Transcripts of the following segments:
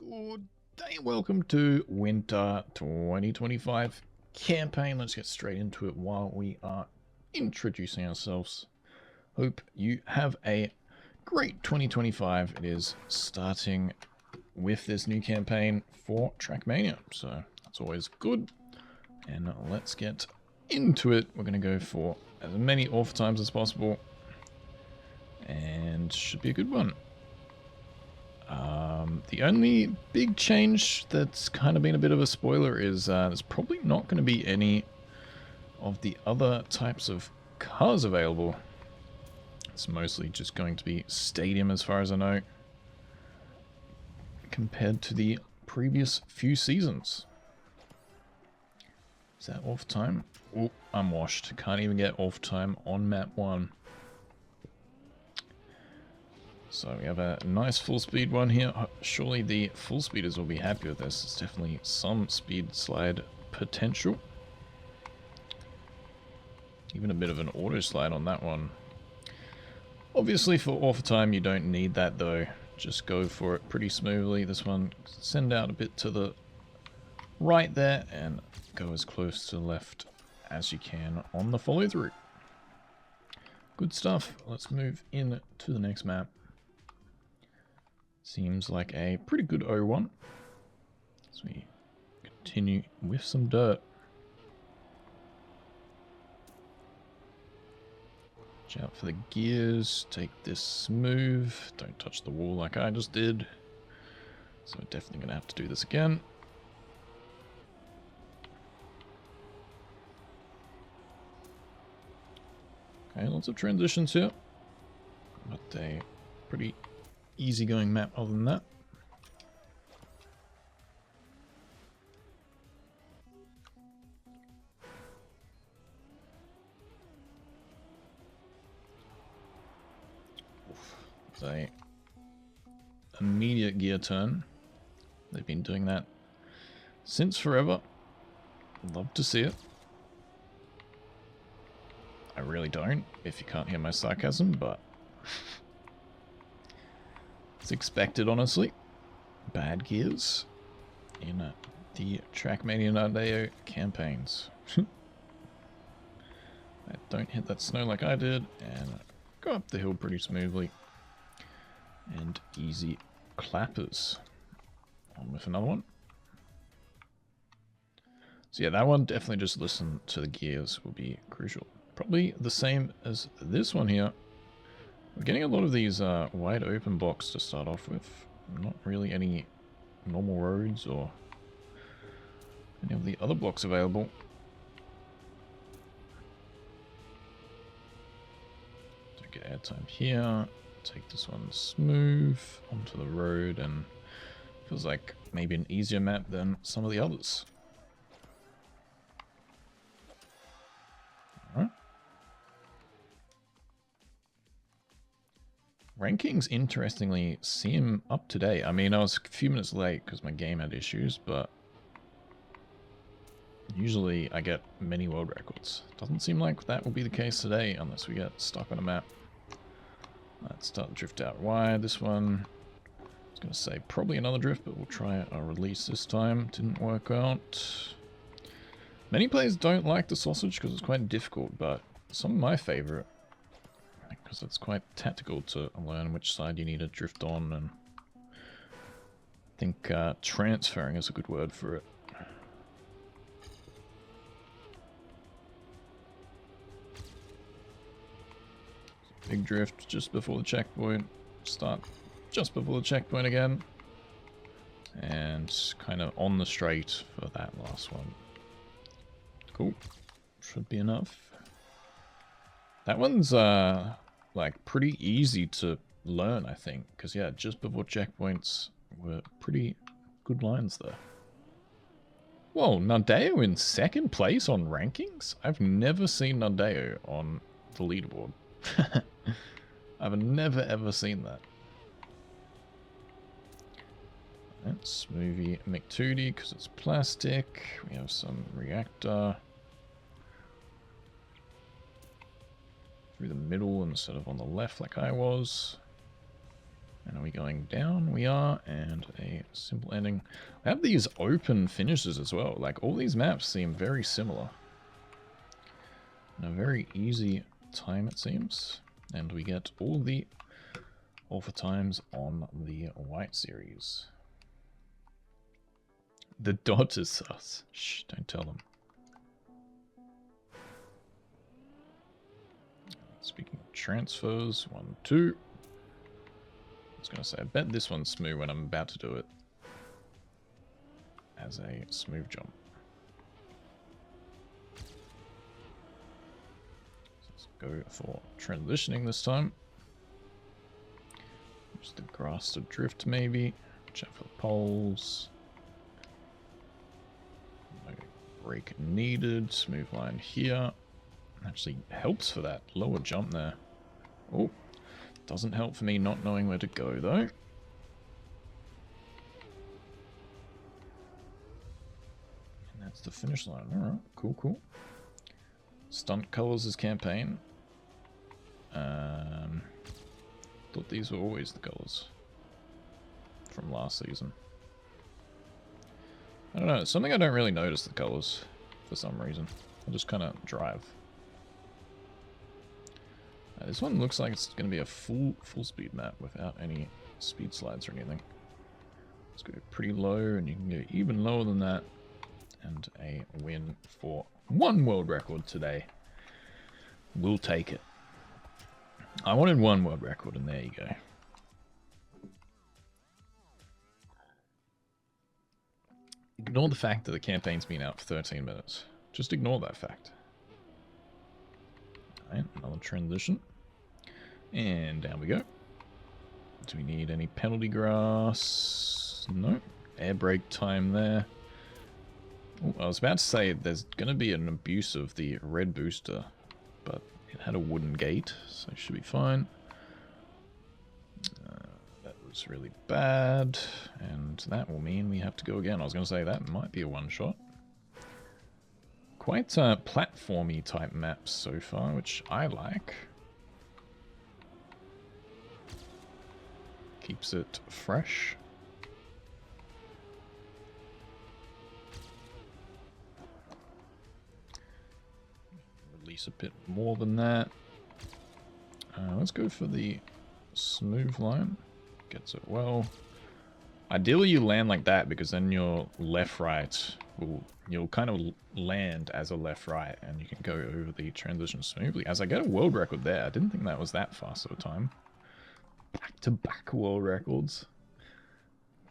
Good day, welcome to Winter 2025 campaign. Let's get straight into it while we are introducing ourselves. Hope you have a great 2025. It is starting with this new campaign for Trackmania, so that's always good. And let's get into it. We're going to go for as many off times as possible, and should be a good one. The only big change that's kind of been a bit of a spoiler is there's probably not going to be any of the other types of cars available. It's mostly just going to be stadium as far as I know, compared to the previous few seasons. Is that off time? Oh, I'm washed. Can't even get off time on map 1. So we have a nice full speed one here. Surely the full speeders will be happy with this. It's definitely some speed slide potential. Even a bit of an auto slide on that one. Obviously for off time you don't need that though. Just go for it pretty smoothly. This one, send out a bit to the right there and go as close to the left as you can on the follow through. Good stuff. Let's move in to the next map. Seems like a pretty good O1. As we continue with some dirt. Watch out for the gears. Take this smooth. Don't touch the wall like I just did. So we're definitely going to have to do this again. Okay, lots of transitions here. But a pretty easygoing map other than that. It's a immediate gear turn. They've been doing that since forever. Love to see it. I really don't, if you can't hear my sarcasm, but it's expected, honestly. Bad gears in the Trackmania Nardeo campaigns. Don't hit that snow like I did, and go up the hill pretty smoothly. And easy clappers. On with another one. So yeah, that one, definitely just listen to the gears will be crucial. Probably the same as this one here. We're getting a lot of these wide open blocks to start off with. Not really any normal roads or any of the other blocks available. Don't get airtime here. Take this one smooth onto the road, and feels like maybe an easier map than some of the others. Alright. Rankings, interestingly, seem up to date. I mean, I was a few minutes late because my game had issues, but usually I get many world records. Doesn't seem like that will be the case today unless we get stuck on a map. Let's start the drift out wide. This one, I was going to say probably another drift, but we'll try a release this time. Didn't work out. Many players don't like the sausage because it's quite difficult, but some of my favorite, because it's quite tactical to learn which side you need to drift on, and I think transferring is a good word for it. Big drift just before the checkpoint. Start just before the checkpoint again. And kind of on the straight for that last one. Cool. Should be enough. That one's like pretty easy to learn, I think. Because yeah, just before checkpoints were pretty good lines there. Whoa, Nardeo in second place on rankings? I've never seen Nardeo on the leaderboard. I've never ever seen that. Right, smoothie McTootie because it's plastic. We have some reactor through the middle instead of on the left like I was. And are we going down? We are, and a simple ending. I have these open finishes as well. Like, all these maps seem very similar. And a very easy time, it seems. And we get all the alpha times on the white series. The dot is sus. Shh, don't tell them. Speaking of transfers, 1, 2. I was going to say, I bet this one's smooth when I'm about to do it as a smooth jump. So let's go for transitioning this time. Use the grass to drift maybe. Check for the poles. No brake needed. Smooth line here. Actually helps for that lower jump there. Oh, doesn't help for me not knowing where to go though. And that's the finish line. Alright, cool, cool. Stunt colors is campaign. Thought these were always the colors from last season. I don't know, it's something I don't really notice the colors for some reason. I just kind of drive. This one looks like it's going to be a full speed map without any speed slides or anything. Let's go pretty low, and you can go even lower than that. And a win for 1 world record today. We'll take it. I wanted 1 world record, and there you go. Ignore the fact that the campaign's been out for 13 minutes. Just ignore that fact. Alright, another transition. And down we go. Do we need any penalty grass? No. Air brake time there. Ooh, I was about to say there's going to be an abuse of the red booster, but it had a wooden gate, so it should be fine. That was really bad, and that will mean we have to go again. I was going to say that might be a one-shot. Quite platformy type maps so far, which I like. Keeps it fresh. Release a bit more than that. Let's go for the smooth line. Gets it well. Ideally you land like that, because then your left-right will... You'll kind of land as a left-right, and you can go over the transition smoothly. As I get a world record there, I didn't think that was that fast of a time. Back-to-back world records.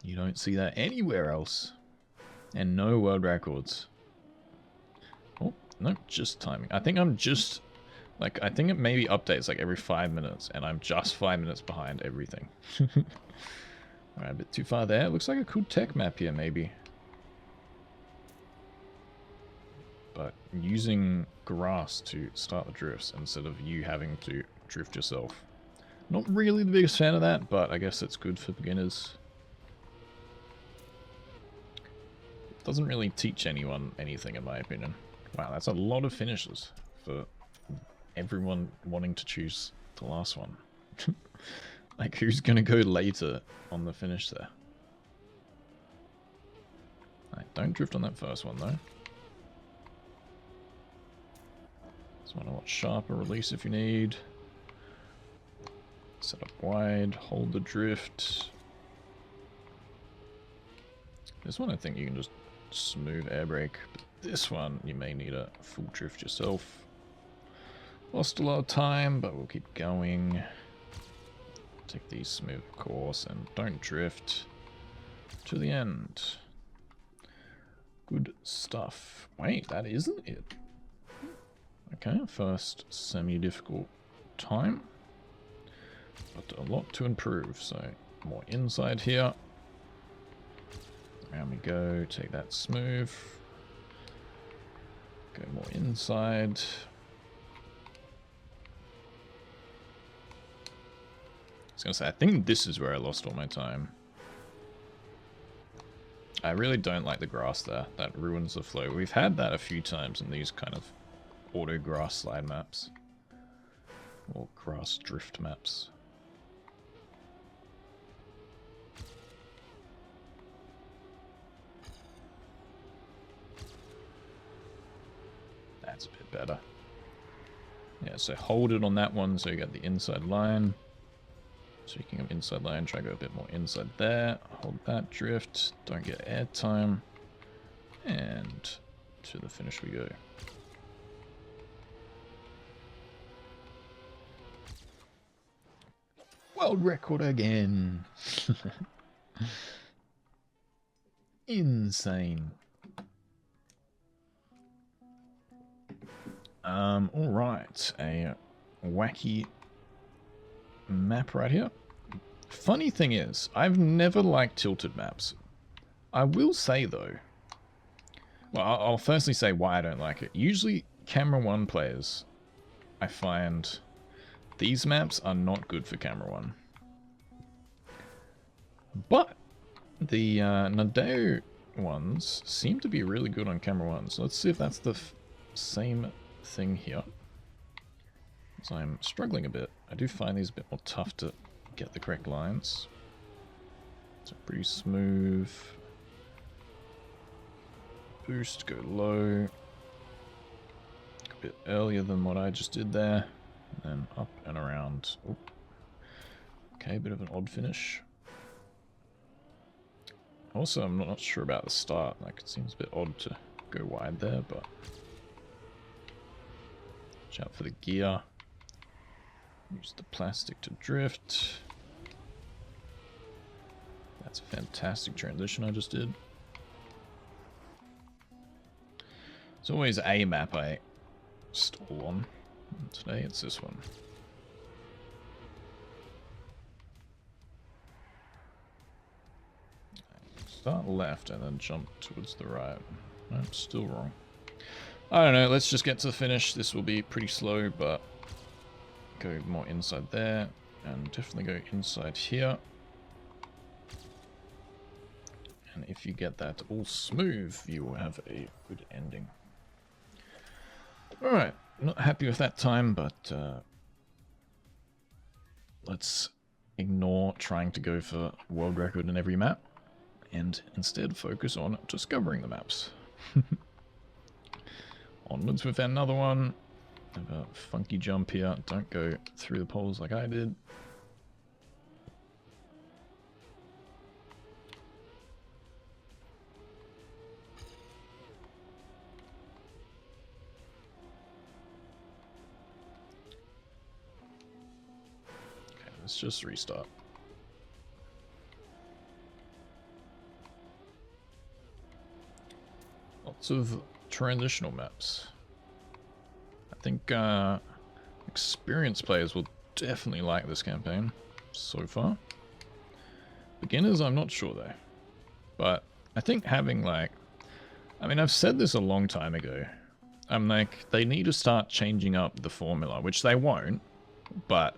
You don't see that anywhere else. And no world records. Oh, no, just timing. I think I'm just... Like, I think it maybe updates like every 5 minutes, and I'm just 5 minutes behind everything. Alright, a bit too far there. Looks like a cool tech map here, maybe. But using grass to start the drifts instead of you having to drift yourself. Not really the biggest fan of that, but I guess it's good for beginners. It doesn't really teach anyone anything, in my opinion. Wow, that's a lot of finishes for everyone wanting to choose the last one. Like, who's going to go later on the finish there? Right, don't drift on that first one, though. This one a lot sharper. Release if you need. Set up wide. Hold the drift. This one I think you can just smooth air brake. But this one you may need a full drift yourself. Lost a lot of time, but we'll keep going. Take the smooth course and don't drift to the end. Good stuff. Wait, that isn't it. Okay, first semi-difficult time. But a lot to improve, so more inside here. Around we go, take that smooth. Go more inside. I was going to say, I think this is where I lost all my time. I really don't like the grass there. That ruins the flow. We've had that a few times in these kind of auto grass slide maps. Or grass drift maps. That's a bit better. Yeah, so hold it on that one so you get the inside line. Speaking of inside line, try to go a bit more inside there. Hold that drift. Don't get air time. And to the finish we go. World record again. Insane. Alright. A wacky map right here. Funny thing is, I've never liked tilted maps. I will say though, well, I'll firstly say why I don't like it. Usually, camera 1 players, I find these maps are not good for camera 1. But the Nadeo ones seem to be really good on camera 1. So let's see if that's the same thing here. So I'm struggling a bit. I do find these a bit more tough to get the correct lines. So pretty smooth. Boost, go low. A bit earlier than what I just did there. And then up and around. Oop. Okay, a bit of an odd finish. Also, I'm not sure about the start. Like, it seems a bit odd to go wide there, but... Watch out for the gear. Use the plastic to drift. That's a fantastic transition I just did. It's always a map I stall on. And today it's this one. Start left and then jump towards the right. Nope, still wrong. I don't know, let's just get to the finish. This will be pretty slow, but go more inside there, and definitely go inside here. And if you get that all smooth, you will have a good ending. Alright, not happy with that time, but let's ignore trying to go for world record in every map, and instead focus on discovering the maps. Onwards with another one. Have a funky jump here. Don't go through the poles like I did. Okay, let's just restart. Lots of transitional maps. I think experienced players will definitely like this campaign so far. Beginners, I'm not sure though. But I think having like... I mean, I've said this a long time ago. I'm like, they need to start changing up the formula, which they won't, but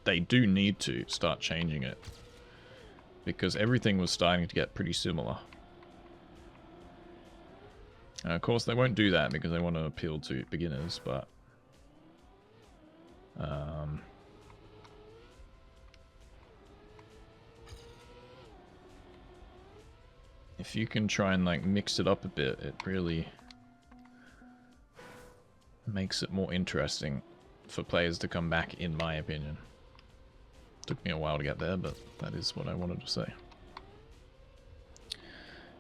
they do need to start changing it. Because everything was starting to get pretty similar. Of course, they won't do that because they want to appeal to beginners, but... if you can try and like mix it up a bit, it really makes it more interesting for players to come back, in my opinion. Took me a while to get there, but that is what I wanted to say.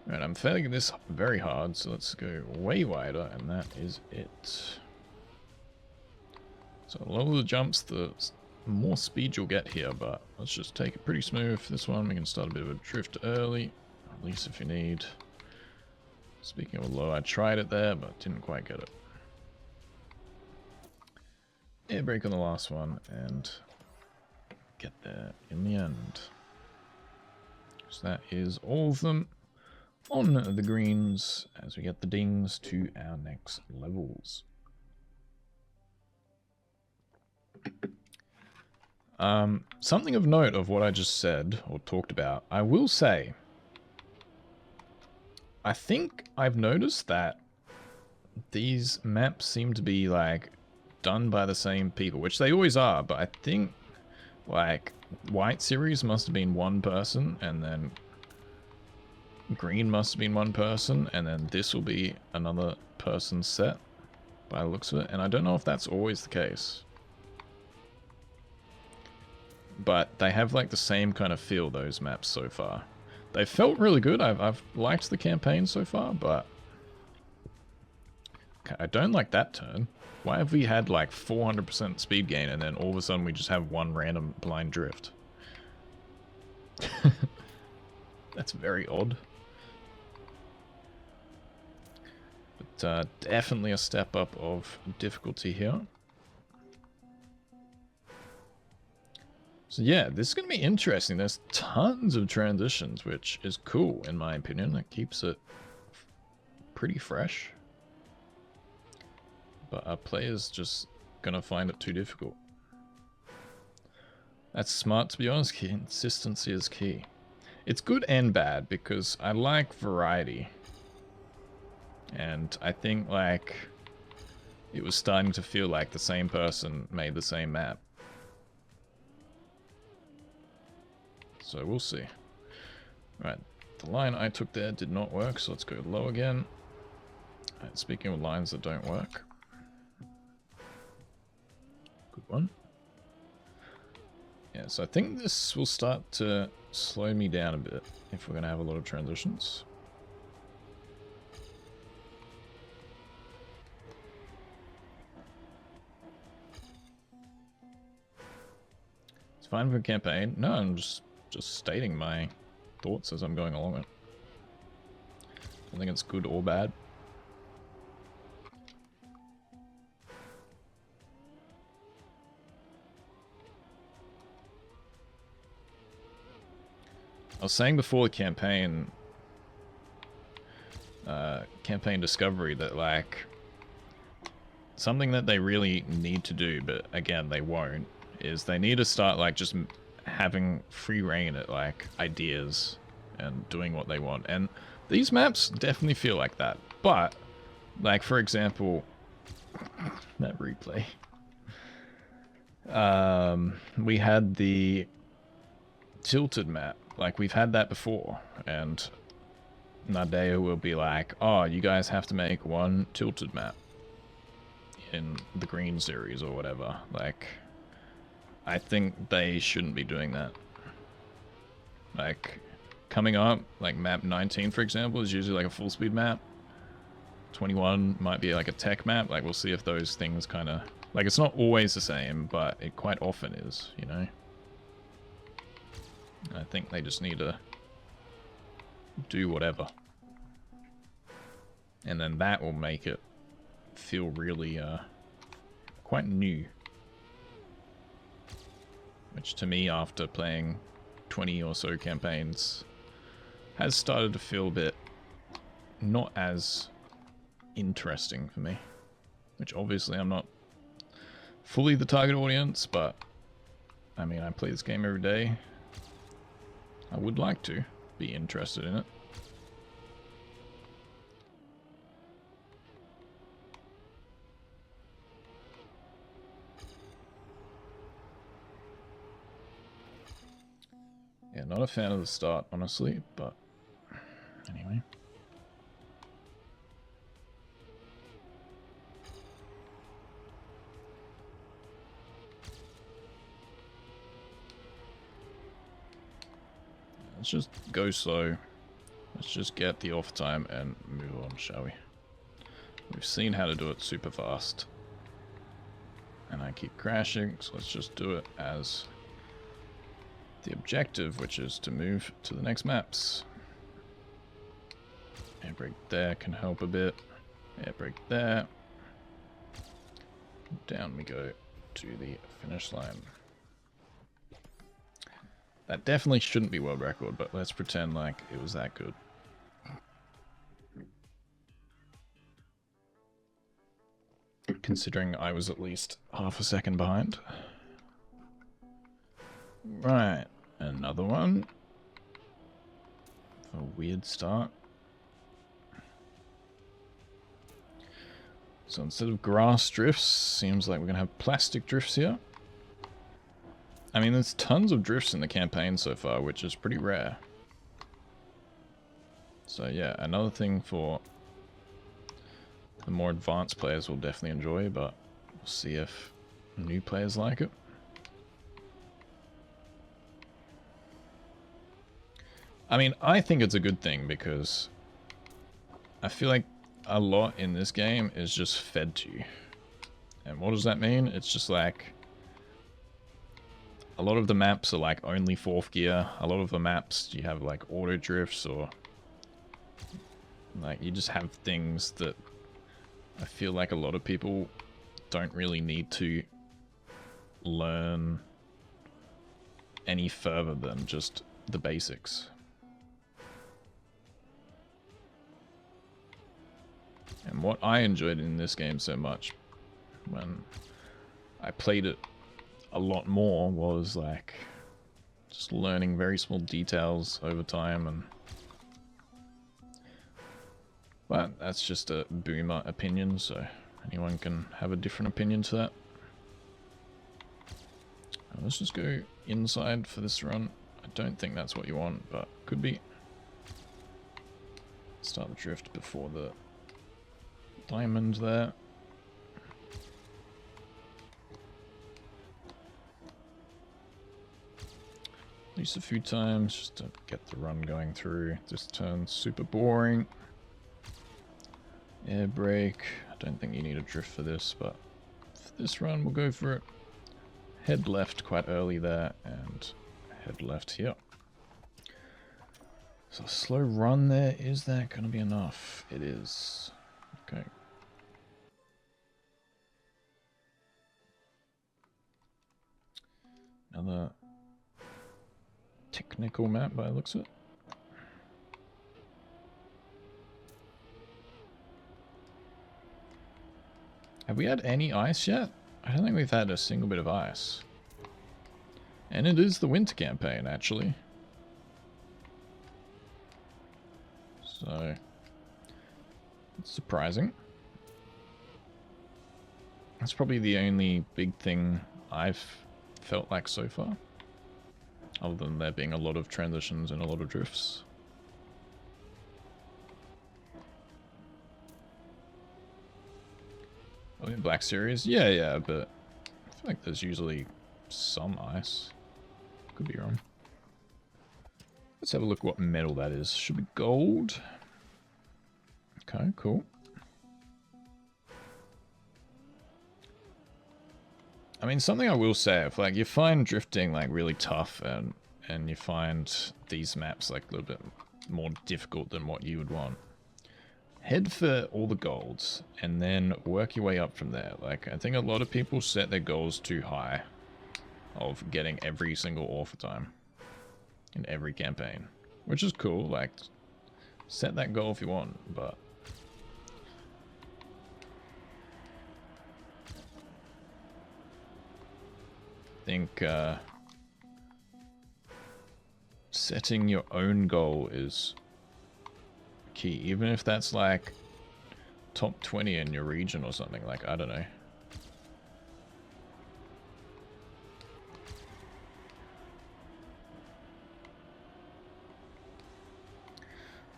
Right, I'm failing this very hard, so let's go way wider, and that is it. So the lower the jumps, the more speed you'll get here, but let's just take it pretty smooth. This one, we can start a bit of a drift early, at least if you need. Speaking of low, I tried it there, but didn't quite get it. Air brake on the last one, and get there in the end. So that is all of them on the greens as we get the dings to our next levels. Something of note of what I just said or talked about, I will say, I think I've noticed that these maps seem to be like done by the same people, which they always are, but I think like White Series must have been one person, and then Green must have been one person, and then this will be another person's set. by the looks of it, and I don't know if that's always the case. But they have like the same kind of feel, those maps so far. They felt really good. I've liked the campaign so far, but okay, I don't like that turn. Why have we had like 400% speed gain and then all of a sudden we just have one random blind drift? That's very odd. But definitely a step up of difficulty here. So yeah, this is going to be interesting. There's tons of transitions, which is cool in my opinion. It keeps it pretty fresh. But our players just going to find it too difficult. That's smart, to be honest. Consistency is key. It's good and bad because I like variety. And I think like it was starting to feel like the same person made the same map. So we'll see. Right, the line I took there did not work, so let's go low again. Right, speaking of lines that don't work. Good one. Yeah, so I think this will start to slow me down a bit if we're going to have a lot of transitions. It's fine for a campaign. No, I'm just stating my thoughts as I'm going along it. I don't think it's good or bad. I was saying before the campaign discovery that like something that they really need to do, but again they won't, is they need to start like just having free reign at like ideas and doing what they want. And these maps definitely feel like that. But like for example, that replay. We had the tilted map. Like we've had that before, and Nadeo will be like, oh, you guys have to make one tilted map in the green series or whatever. Like, I think they shouldn't be doing that. Like, coming up, like map 19, for example, is usually like a full speed map. 21 might be like a tech map. Like, we'll see if those things kind of... Like, it's not always the same, but it quite often is, you know? I think they just need to do whatever. And then that will make it feel really quite new. Which to me, after playing 20 or so campaigns, has started to feel a bit not as interesting for me. Which obviously I'm not fully the target audience, but I mean, I play this game every day. I would like to be interested in it. Yeah, not a fan of the start, honestly, but anyway. Let's just go slow. Let's just get the off time and move on, shall we? We've seen how to do it super fast. And I keep crashing, so let's just do it as the objective, which is to move to the next maps. Air brake there can help a bit. Air brake there. Down we go to the finish line. That definitely shouldn't be world record, but let's pretend like it was that good. Considering I was at least half a second behind. Right, another one. A weird start. So instead of grass drifts, seems like we're going to have plastic drifts here. I mean, there's tons of drifts in the campaign so far, which is pretty rare. So yeah, another thing for the more advanced players will definitely enjoy, but we'll see if new players like it. I mean, I think it's a good thing because I feel like a lot in this game is just fed to you. And what does that mean? It's just like a lot of the maps are like only 4th gear. A lot of the maps you have like auto drifts, or like you just have things that I feel like a lot of people don't really need to learn any further than just the basics. And what I enjoyed in this game so much when I played it a lot more was like just learning very small details over time. And but that's just a boomer opinion, so anyone can have a different opinion to that. Let's just go inside for this run. I don't think that's what you want, but could be. Start the drift before the diamond there. At least a few times just to get the run going through. This turn's super boring. Air brake. I don't think you need a drift for this, but for this run we'll go for it. Head left quite early there and head left here. So a slow run there, is that going to be enough? It is. Okay. Another technical map by the looks of it. Have we had any ice yet? I don't think we've had a single bit of ice. And it is the winter campaign, actually. So, it's surprising. That's probably the only big thing I've felt like so far. Other than there being a lot of transitions and a lot of drifts. Oh, in Black Series? Yeah, but I feel like there's usually some ice. Could be wrong. Let's have a look what metal that is. Should be gold. Okay, cool. I mean, something I will say, if like you find drifting like really tough and you find these maps like a little bit more difficult than what you would want, head for all the golds and then work your way up from there. Like, I think a lot of people set their goals too high of getting every single ore for time in every campaign, which is cool. Like, set that goal if you want, but I think setting your own goal is key, even if that's like top 20 in your region or something. Like, I don't know.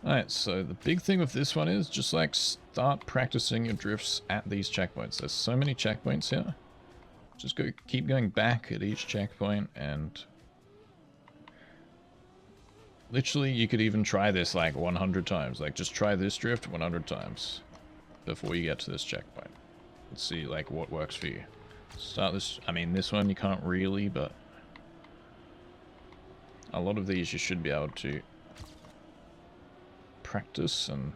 Alright, so the big thing with this one is just like start practicing your drifts at these checkpoints. There's so many checkpoints here. Just keep going back at each checkpoint, and literally you could even try this like 100 times. Like, just try this drift 100 times before you get to this checkpoint. Let's see like what works for you. Start this, I mean this one you can't really, but a lot of these you should be able to practice, and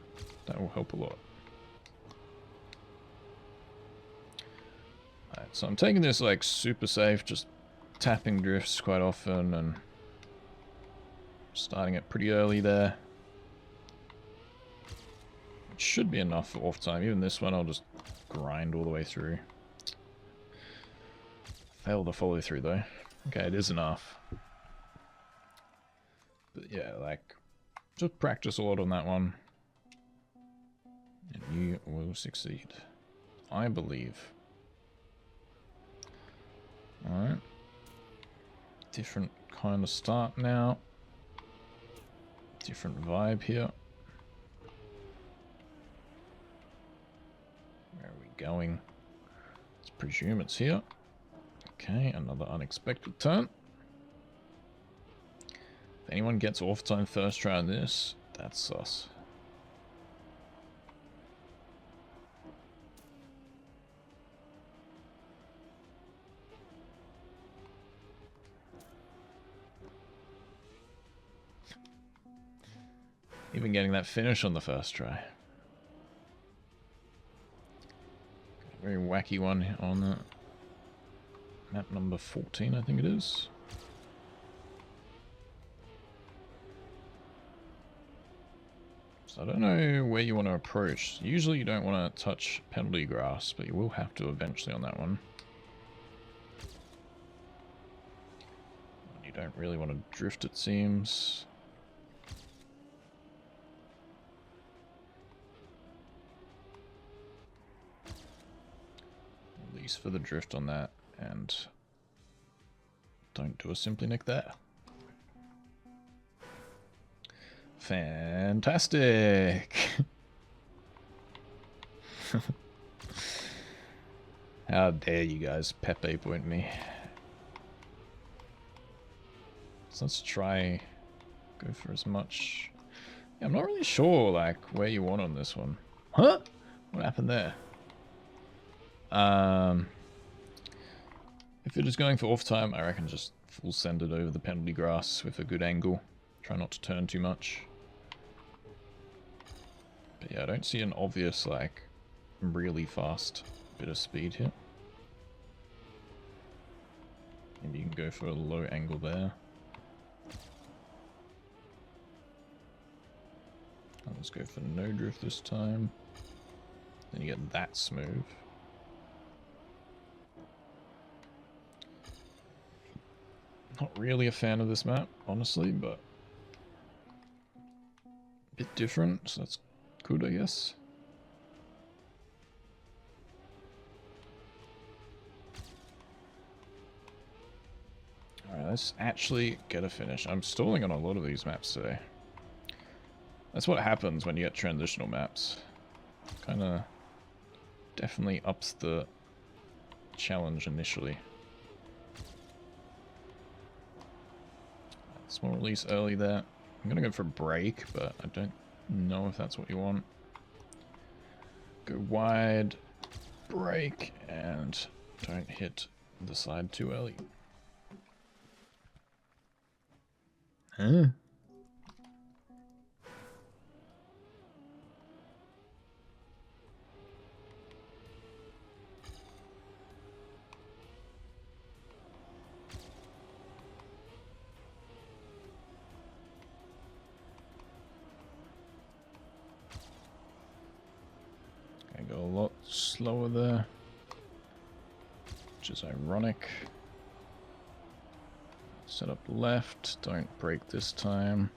that will help a lot. Alright, so I'm taking this like super safe, just tapping drifts quite often and starting it pretty early there. It should be enough for off time. Even this one I'll just grind all the way through. Fail the follow through though. Okay, it is enough. But yeah, like, just practice a lot on that one, and you will succeed, I believe. Alright. Different kind of start now. Different vibe here. Where are we going? Let's presume it's here. Okay, another unexpected turn. If anyone gets off time first try on this, that's sus. Even getting that finish on the first try. Very wacky one on map number 14, I think it is. So I don't know where you want to approach. Usually you don't want to touch penalty grass, but you will have to eventually on that one. You don't really want to drift, it seems. At least for the drift on that, and don't do a simply nick there. Fantastic! How dare you guys Pepe point me. So let's try go for as much. Yeah, I'm not really sure like where you want on this one. Huh? What happened there? If it is going for off time, I reckon just full send it over the penalty grass with a good angle. Try not to turn too much. But yeah, I don't see an obvious, like, really fast bit of speed here. Maybe you can go for a low angle there. Let's go for no drift this time. Then you get that smooth. Not really a fan of this map, honestly, but a bit different, so that's good, I guess. Alright, let's actually get a finish. I'm stalling on a lot of these maps today. That's what happens when you get transitional maps. Kinda definitely ups the challenge initially. Small release early there. I'm gonna go for break, but I don't know if that's what you want. Go wide, break, and don't hit the side too early. Huh? I go a lot slower there, which is ironic. Set up left, don't break this time.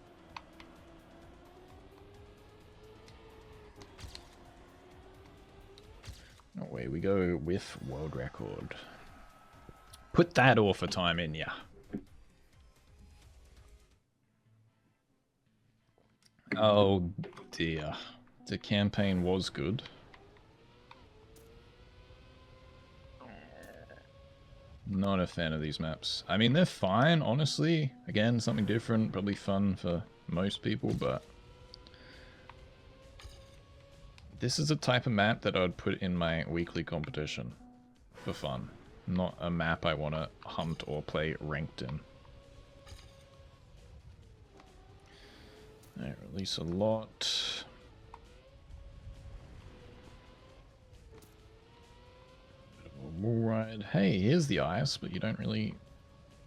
Away we go with world record. Put that off a time in ya. Oh dear. The campaign was good. Not a fan of these maps. I mean, they're fine, honestly. Again, something different, probably fun for most people, but this is a type of map that I would put in my weekly competition for fun. Not a map I want to hunt or play ranked in. Alright, release a lot. Wall ride. Hey, here's the ice, but you don't really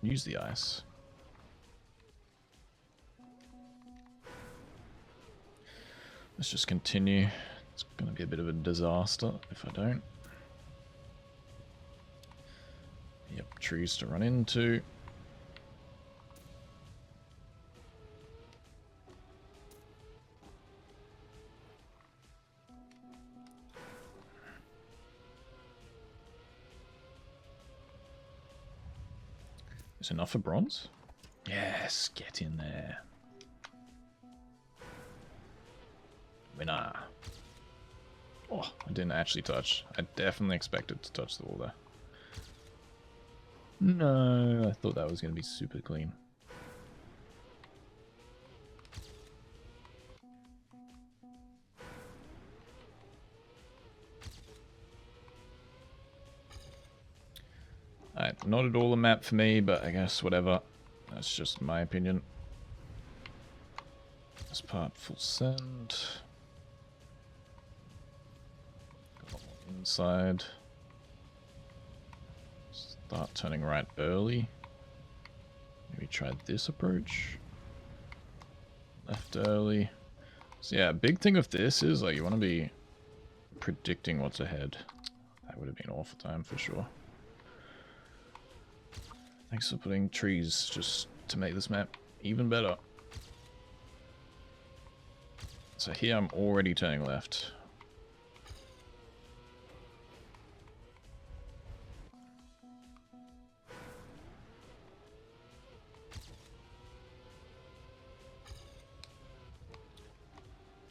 use the ice. Let's just continue. It's going to be a bit of a disaster if I don't. Yep, trees to run into. Is enough for bronze? Yes, get in there. Winner. Oh, I didn't actually touch. I definitely expected to touch the wall there. No, I thought that was going to be super clean. Alright, not at all a map for me, but I guess whatever. That's just my opinion. This part full send. Got one inside. Start turning right early. Maybe try this approach. Left early. So yeah, big thing of this is like you want to be predicting what's ahead. That would have been awful time for sure. Thanks for putting trees just to make this map even better. So here I'm already turning left.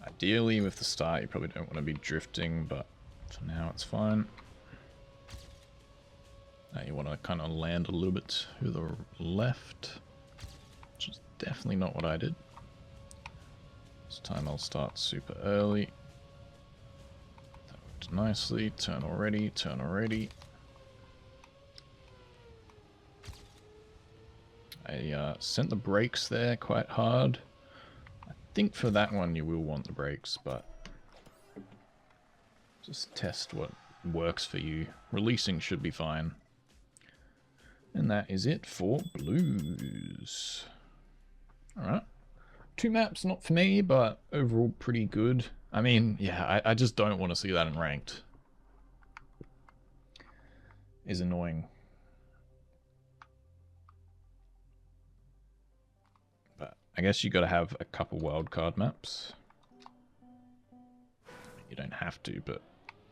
Ideally with the start you probably don't want to be drifting, but for now it's fine. Now you want to kind of land a little bit to the left, which is definitely not what I did. This time I'll start super early. That worked nicely. Turn already, turn already. I sent the brakes there quite hard. I think for that one you will want the brakes, but just test what works for you. Releasing should be fine. And that is it for blues. Alright. 2 maps, not for me, but overall pretty good. I mean, yeah, I just don't want to see that in ranked. Is annoying. But I guess you got to have a couple wildcard maps. You don't have to, but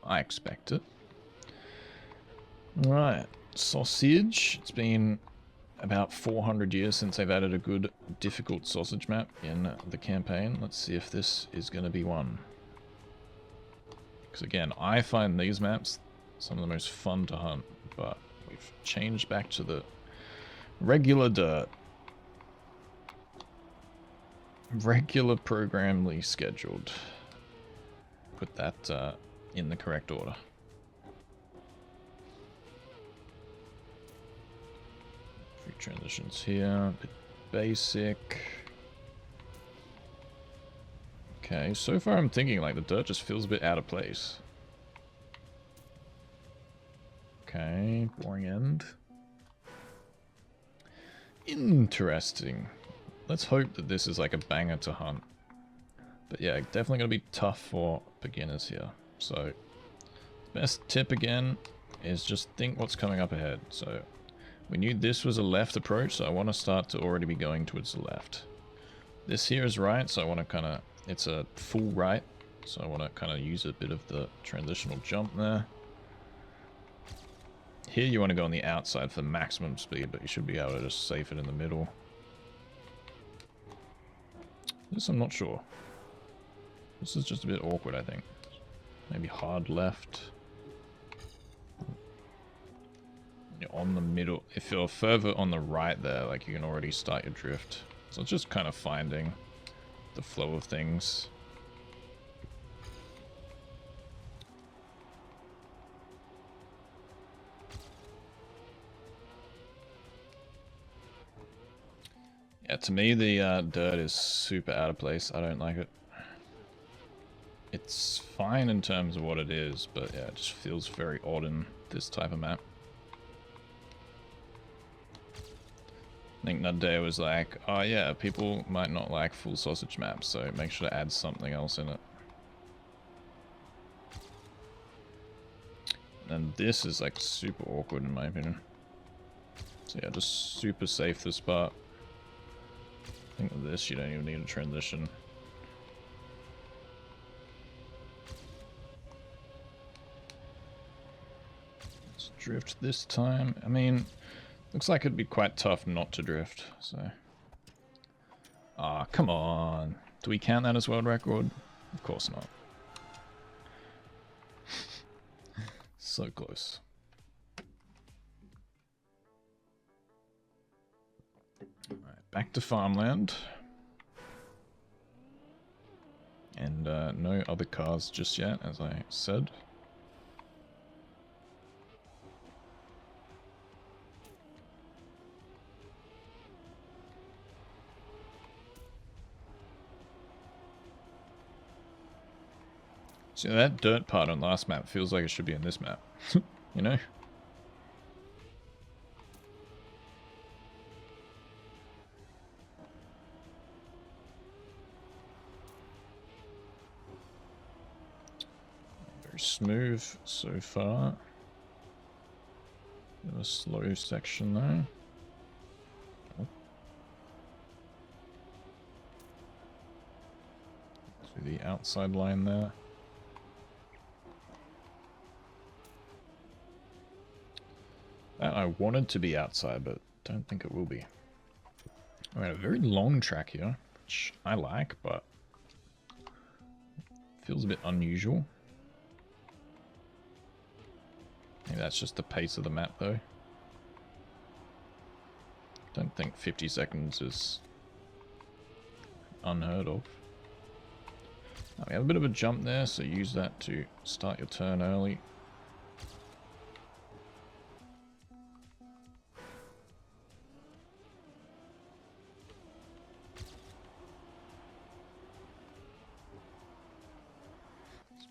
I expect it. Right. Sausage. It's been about 400 years since they've added a good difficult sausage map in the campaign. Let's see if this is going to be one. Because again, I find these maps some of the most fun to hunt, but we've changed back to the regular dirt. Regular programmably scheduled. Put that in the correct order. Transitions here, a bit basic. Okay, so far I'm thinking like the dirt just feels a bit out of place. Okay, boring end. Interesting. Let's hope that this is like a banger to hunt. But yeah, definitely gonna be tough for beginners here. So, best tip again is just think what's coming up ahead. So, we knew this was a left approach, so I want to start to already be going towards the left. This here is right, so I want to kind of, it's a full right, so I want to kind of use a bit of the transitional jump there. Here you want to go on the outside for maximum speed, but you should be able to just save it in the middle. This I'm not sure. This is just a bit awkward, I think. Maybe hard left. You're on the middle. If you're further on the right there, like you can already start your drift. So it's just kind of finding the flow of things. Yeah, to me the dirt is super out of place. I don't like it. It's fine in terms of what it is, but yeah, it just feels very odd in this type of map. I think Nadeo was like, oh yeah, people might not like full sausage maps, so make sure to add something else in it. And this is like super awkward in my opinion. So yeah, just super safe this part. I think with this you don't even need a transition. Let's drift this time. I mean, looks like it'd be quite tough not to drift, so... Ah, come on. Do we count that as world record? Of course not. So close. Alright, back to farmland. And no other cars just yet, as I said. See, that dirt part on last map feels like it should be in this map, you know? Very smooth so far. Bit of a slow section though. Oh. To the outside line there. That I wanted to be outside, but don't think it will be. Alright, a very long track here, which I like, but feels a bit unusual. Maybe that's just the pace of the map, though. Don't think 50 seconds is unheard of. Now, we have a bit of a jump there, so use that to start your turn early.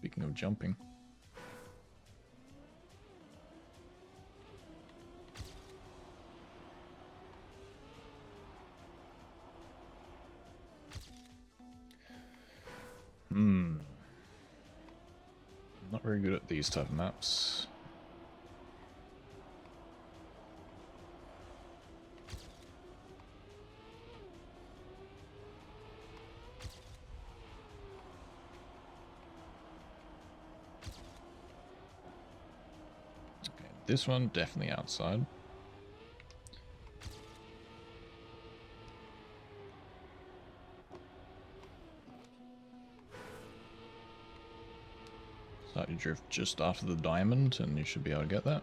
Speaking of jumping. Not very good at these type of maps. Okay, this one definitely outside. Start your drift just after the diamond, and you should be able to get that.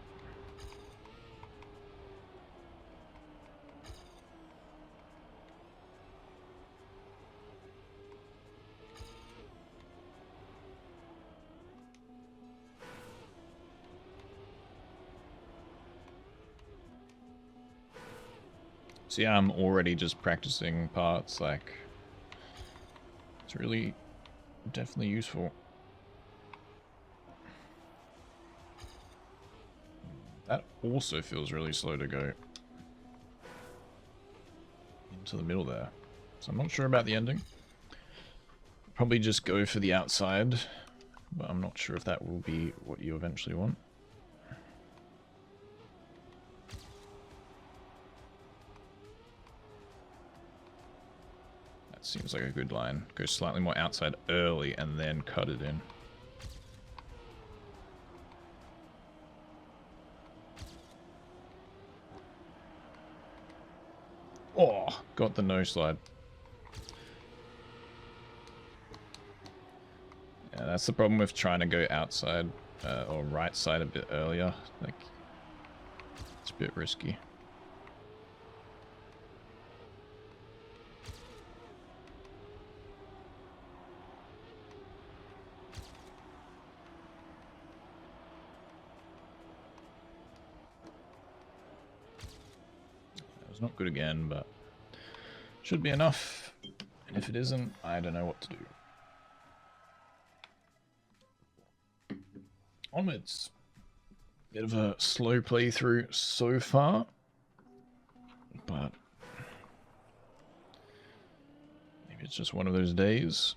So yeah, I'm already just practicing parts, like, it's really definitely useful. That also feels really slow to go into the middle there. So I'm not sure about the ending. Probably just go for the outside, but I'm not sure if that will be what you eventually want. That seems like a good line. Go slightly more outside early and then cut it in. Oh, got the no slide. Yeah, that's the problem with trying to go outside or right side a bit earlier. Like, it's a bit risky. That was not good again, but should be enough. And if it isn't, I don't know what to do. Onwards. Bit of a slow playthrough so far, but maybe it's just one of those days.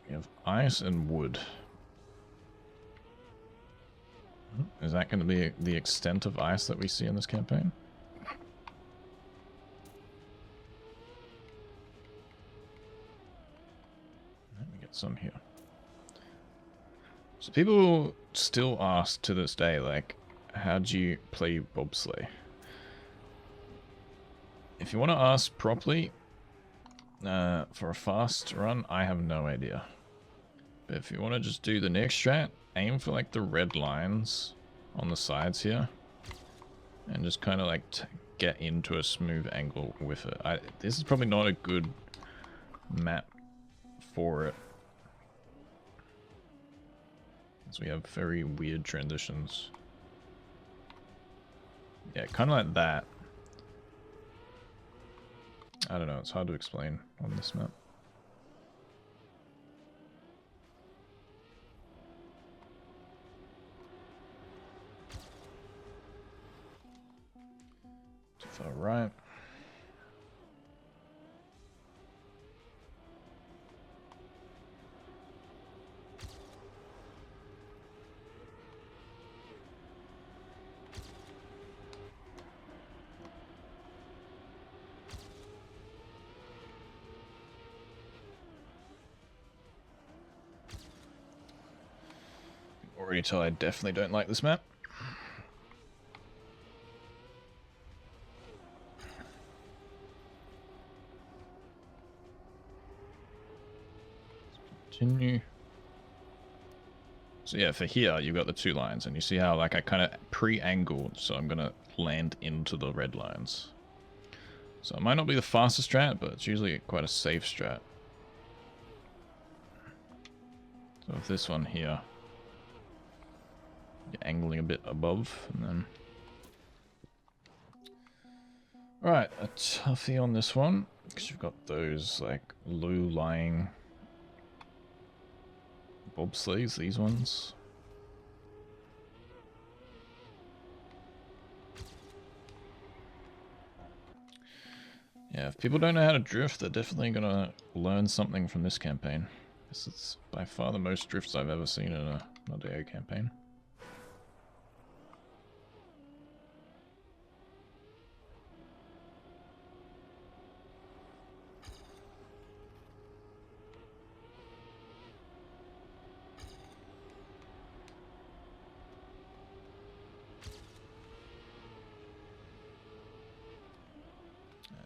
We have ice and wood. Is that going to be the extent of ice that we see in this campaign? Let me get some here. So people still ask to this day, like, how do you play bobsleigh? If you want to ask properly, for a fast run, I have no idea. But if you want to just do the next strat, aim for like the red lines on the sides here, and just kind of like get into a smooth angle with it. This is probably not a good map for it, as we have very weird transitions. Yeah, kind of like that. I don't know, it's hard to explain on this map. Too far right. Already tell I definitely don't like this map. Continue. So yeah, for here you've got the two lines, and you see how like I kind of pre-angled, so I'm gonna land into the red lines. So it might not be the fastest strat, but it's usually quite a safe strat. So with this one here, you're angling a bit above, and then... Alright, a toughie on this one, because you've got those, like, low-lying bobsleighs, these ones. Yeah, if people don't know how to drift, they're definitely going to learn something from this campaign. This is by far the most drifts I've ever seen in a Nodeo campaign.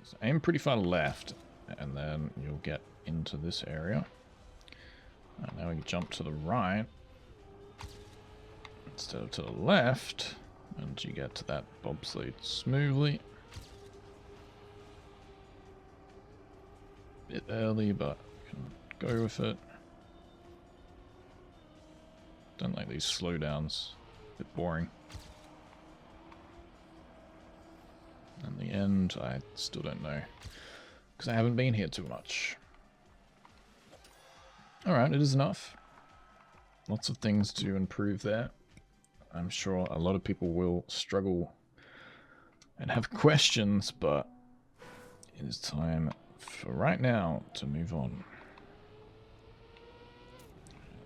So aim pretty far left, and then you'll get into this area. And now we can jump to the right instead of to the left, and you get to that bobsleigh smoothly. Bit early, but you can go with it. Don't like these slowdowns. Bit boring. And the end, I still don't know, because I haven't been here too much. Alright, it is enough. Lots of things to improve there. I'm sure a lot of people will struggle and have questions, but it is time for right now to move on.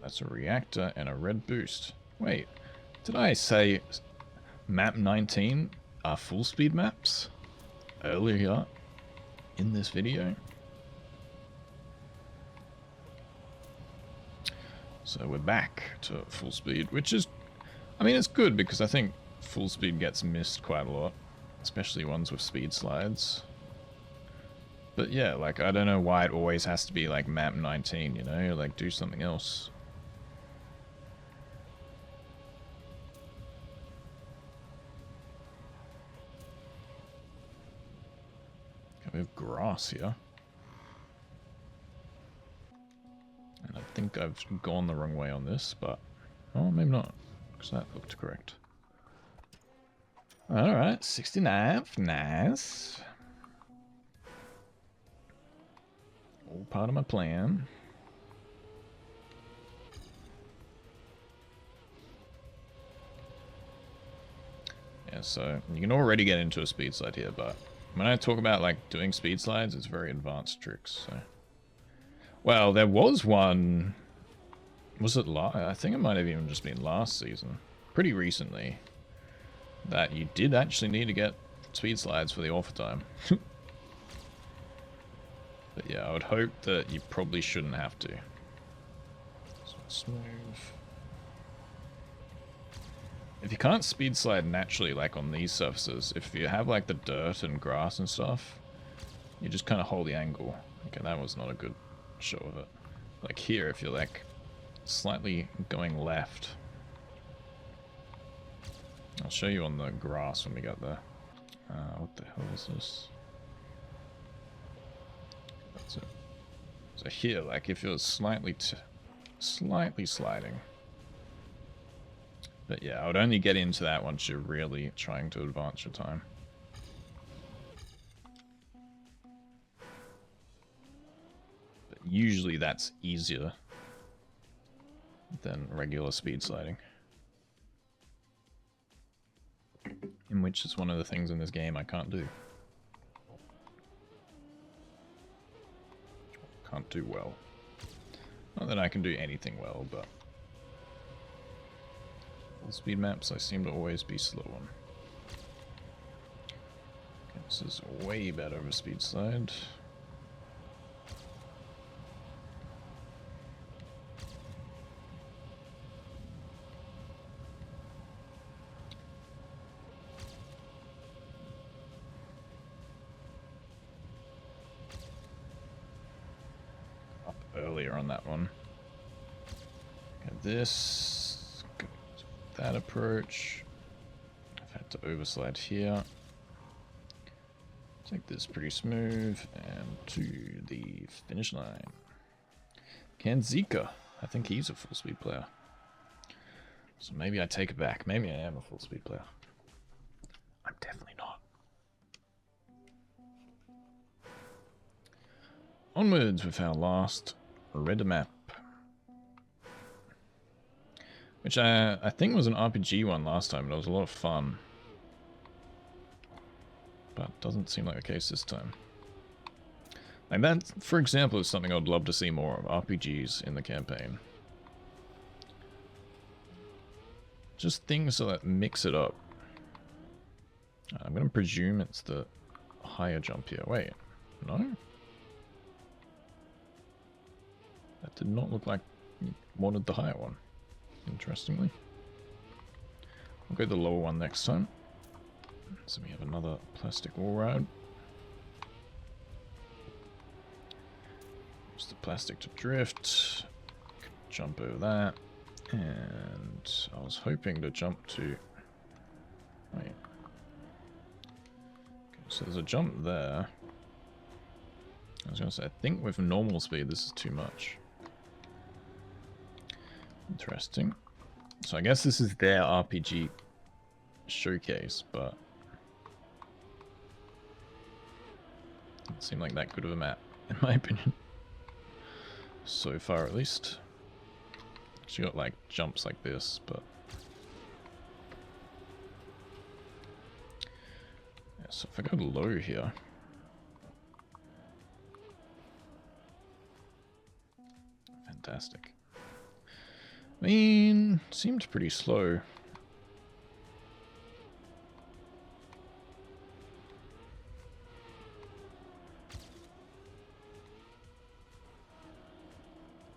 That's a reactor and a red boost. Wait, did I say map 19 are full speed maps earlier in this video? So we're back to full speed, which is, I mean, it's good because I think full speed gets missed quite a lot, especially ones with speed slides. But yeah, like, I don't know why it always has to be like map 19, you know, like do something else. We have grass here. And I think I've gone the wrong way on this, but... Oh, maybe not, because that looked correct. Alright, 69, nice. All part of my plan. Yeah, so you can already get into a speed slide here, but when I talk about like doing speed slides, it's very advanced tricks. So, well, there was one. Was it I think it might have even just been last season, pretty recently, that you did actually need to get speed slides for the offer time. But yeah, I would hope that you probably shouldn't have to. So smooth. If you can't speed slide naturally, like on these surfaces, if you have like the dirt and grass and stuff, you just kind of hold the angle. Okay, that was not a good show of it. Like here, if you're like slightly going left, I'll show you on the grass when we get there. What the hell is this? That's it. So here, like if you're slightly sliding. But yeah, I would only get into that once you're really trying to advance your time. But usually that's easier than regular speed sliding. In which is one of the things in this game I can't do. Can't do well. Not that I can do anything well, but full speed maps I seem to always be slow on. Okay, this is way better of a speed slide. Earlier on that one. Okay, this, that approach. I've had to overslide here. Take this pretty smooth and to the finish line. Kanzika, I think he's a full speed player. So maybe I take it back. Maybe I am a full speed player. I'm definitely not. Onwards with our last red map, which I think was an RPG one last time, and it was a lot of fun, but doesn't seem like the case this time. Like that, for example, is something I'd love to see more of, RPGs in the campaign. Just things that mix it up. I'm going to presume it's the higher jump here. Wait, no? That did not look like you wanted the higher one, interestingly. I'll go the lower one next time. So we have another plastic wall ride. Use the plastic to drift. Jump over that. And I was hoping to jump to... Wait. Okay, so there's a jump there. I was going to say, I think with normal speed this is too much. Interesting. So I guess this is their RPG showcase, but doesn't seem like that good of a map, in my opinion. So far, at least. She got like jumps like this, but yeah. So if I go low here, fantastic. I mean, seemed pretty slow.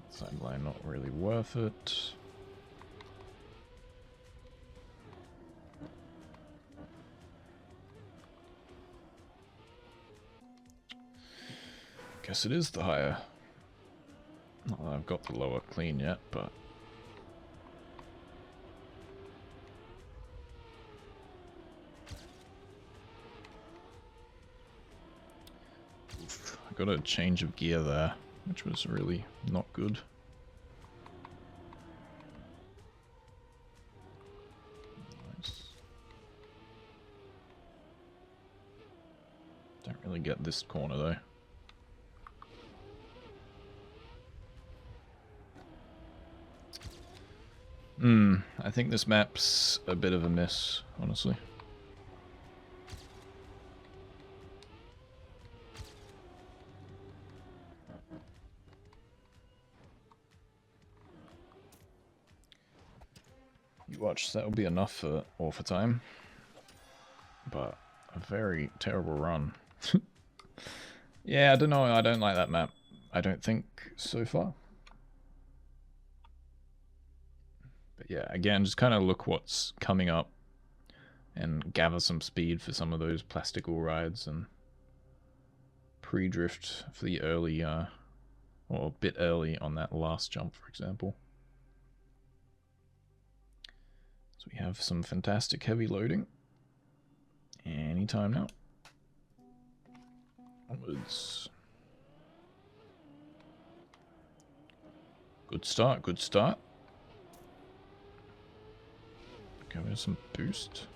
Sideline not really worth it. Guess it is the higher. Not that I've got the lower clean yet, but I got a change of gear there, which was really not good. Nice. Don't really get this corner though. I think this map's a bit of a miss, honestly. You watch, that'll be enough for Author Time. But a very terrible run. Yeah, I don't know, I don't like that map. I don't think so far. But yeah, again, just kind of look what's coming up and gather some speed for some of those plastic wall rides and pre-drift for the early, or a bit early on that last jump, for example. So So we have some fantastic heavy loading. Anytime now. Onwards. Good start, good start. Go with some boost.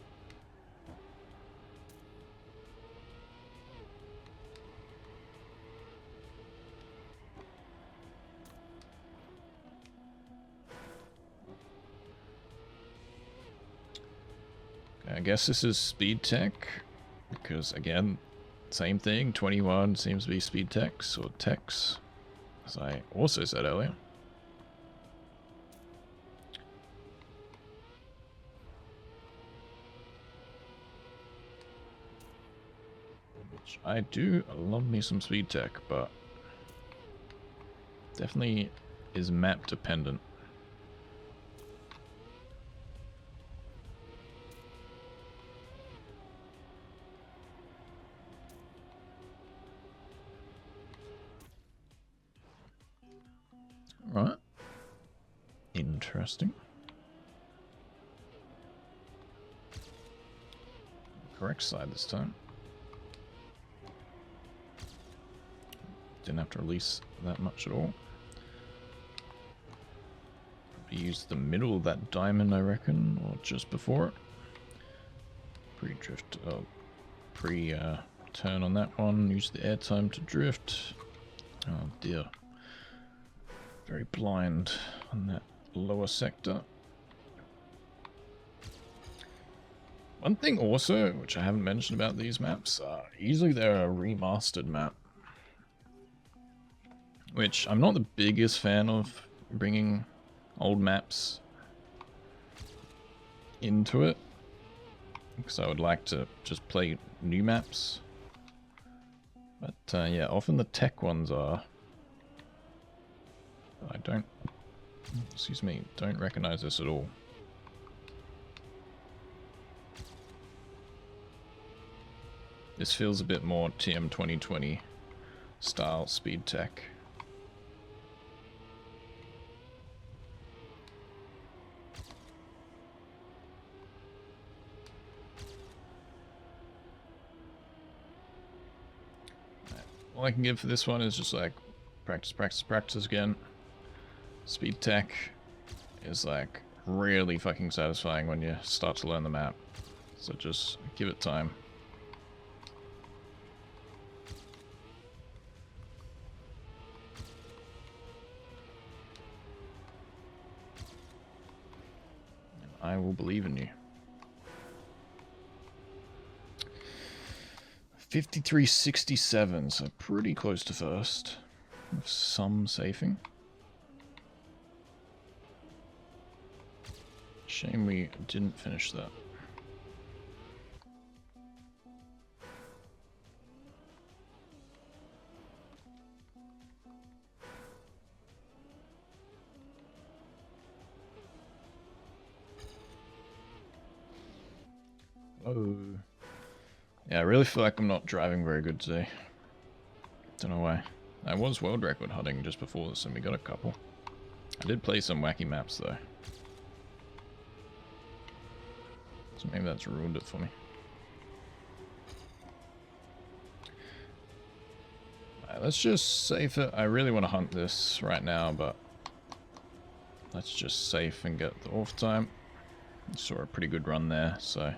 I guess this is speed tech, because again, same thing, 21 seems to be speed techs or techs, as I also said earlier. Which I do love me some speed tech, but definitely is map dependent. Right. Interesting. Correct side this time. Didn't have to release that much at all. Probably use the middle of that diamond, I reckon, or just before it. Pre-drift, pre-turn on that one. Use the airtime to drift. Oh dear. Very blind on that lower sector. One thing also, which I haven't mentioned about these maps, usually they're a remastered map. Which I'm not the biggest fan of bringing old maps into it. Because I would like to just play new maps. But yeah, often the tech ones are. I don't, excuse me, don't recognize this at all. This feels a bit more TM 2020 style speed tech. All I can give for this one is just like practice, practice, practice again. Speed tech is like really fucking satisfying when you start to learn the map. So just give it time. And I will believe in you. 53.67, so pretty close to first. With some safing. Shame we didn't finish that. Oh. Yeah, I really feel like I'm not driving very good today. Don't know why. I was world record hunting just before this and we got a couple. I did play some wacky maps though. So maybe that's ruined it for me. Alright, let's just safe it. I really want to hunt this right now, but let's just safe and get the off time. Saw a pretty good run there, so.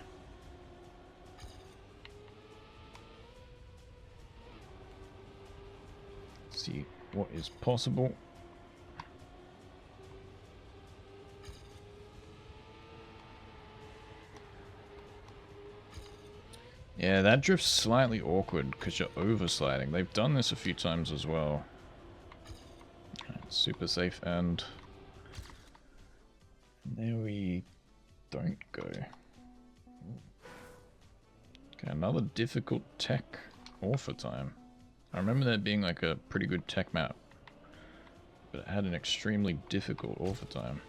See what is possible. Yeah, that drift's slightly awkward because you're oversliding. They've done this a few times as well. Right, super safe and there we don't go. Okay, another difficult tech offer time. I remember that being like a pretty good tech map, but it had an extremely difficult offer time.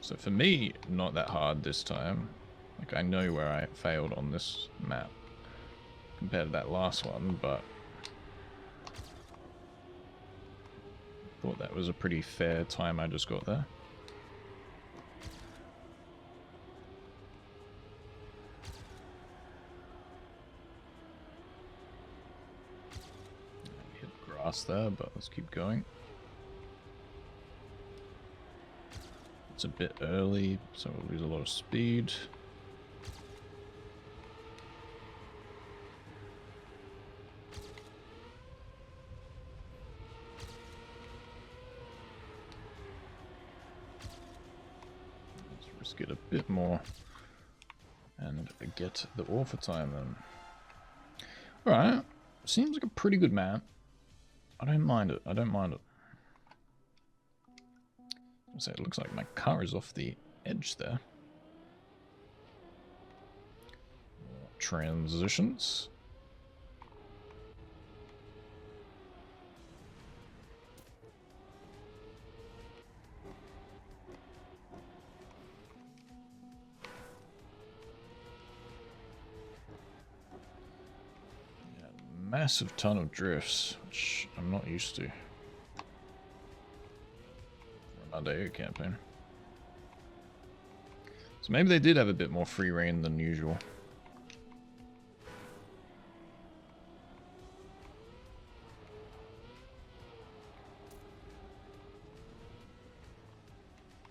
So for me, not that hard this time. Like I know where I failed on this map compared to that last one, but thought that was a pretty fair time I just got there. grass there, but let's keep going. It's a bit early, so we'll lose a lot of speed. Let's risk it a bit more and get the ore for time then. Alright, seems like a pretty good map. I don't mind it, I don't mind it. So it looks like my car is off the edge there. Transitions. Yeah, massive ton of drifts, which I'm not used to. Day campaign. So maybe they did have a bit more free reign than usual.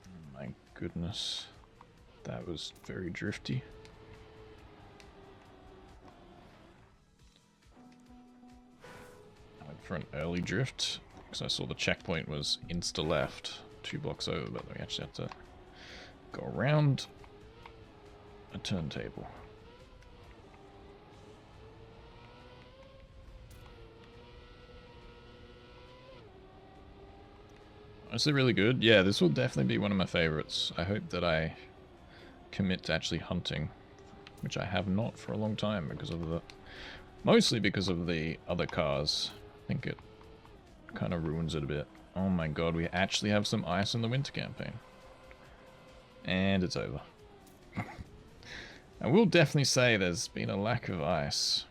Oh my goodness. That was very drifty. I went for an early drift because I saw the checkpoint was insta left. 2 blocks over, but we actually have to go around a turntable. Honestly, really good. Yeah, this will definitely be one of my favorites. I hope that I commit to actually hunting, which I have not for a long time because of the... Mostly because of the other cars. I think it kind of ruins it a bit. Oh my god, we actually have some ice in the winter campaign. And it's over. I will definitely say there's been a lack of ice.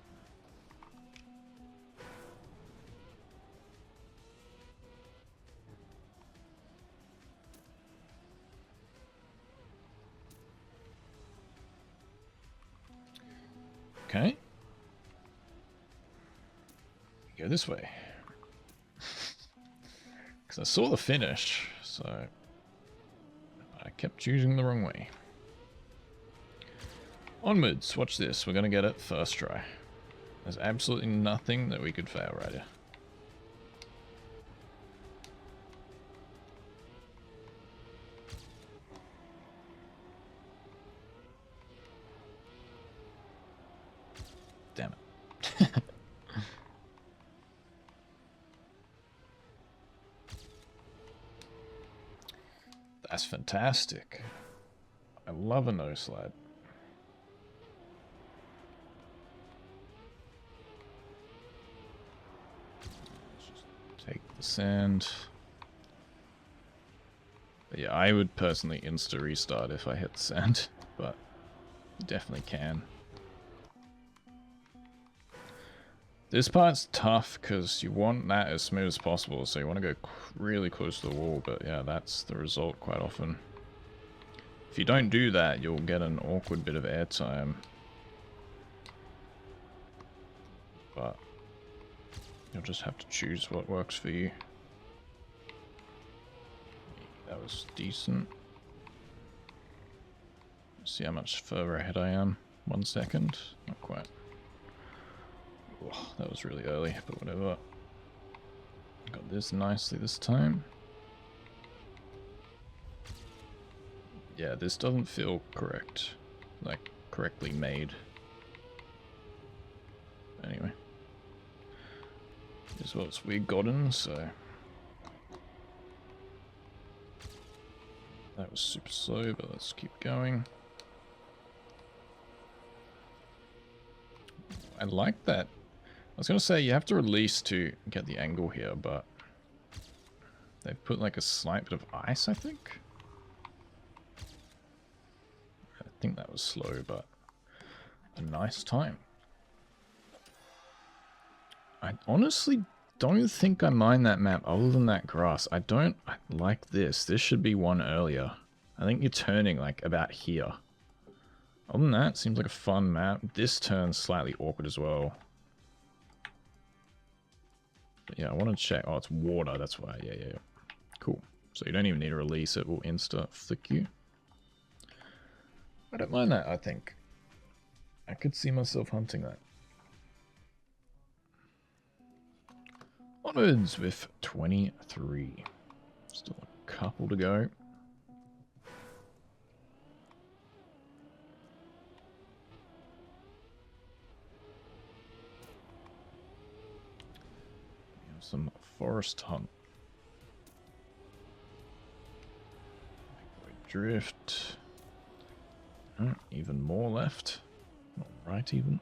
Okay. Go this way. I saw the finish, so I kept choosing the wrong way. Onwards, watch this, we're gonna get it first try. There's absolutely nothing that we could fail right here. Damn it. That's fantastic. I love a nose slide. Let's just take the sand. But yeah, I would personally insta restart if I hit the sand, but you definitely can. This part's tough because you want that as smooth as possible, so you want to go really close to the wall, but yeah, that's the result quite often. If you don't do that, you'll get an awkward bit of airtime. But you'll just have to choose what works for you. That was decent. Let's see how much further ahead I am. 1 second. Not quite. Oh, that was really early, but whatever. Got this nicely this time. Yeah, this doesn't feel correct. Like, correctly made. Anyway. This is what we've gotten, so... That was super slow, but let's keep going. I like that. I was going to say you have to release to get the angle here, but they've put like a slight bit of ice, I think. I think that was slow, but a nice time. I honestly don't think I mind that map other than that grass. I like this. This should be one earlier. I think you're turning like about here. Other than that, seems like a fun map. This turn's slightly awkward as well. But yeah, I want to check. Oh, it's water. That's why. Yeah, yeah, yeah. Cool. So you don't even need to release it. We'll insta flick you. I don't mind that, I think. I could see myself hunting that. Onwards with 23. Still a couple to go. We have some forest hunt. Drift. Even more left. Not right even.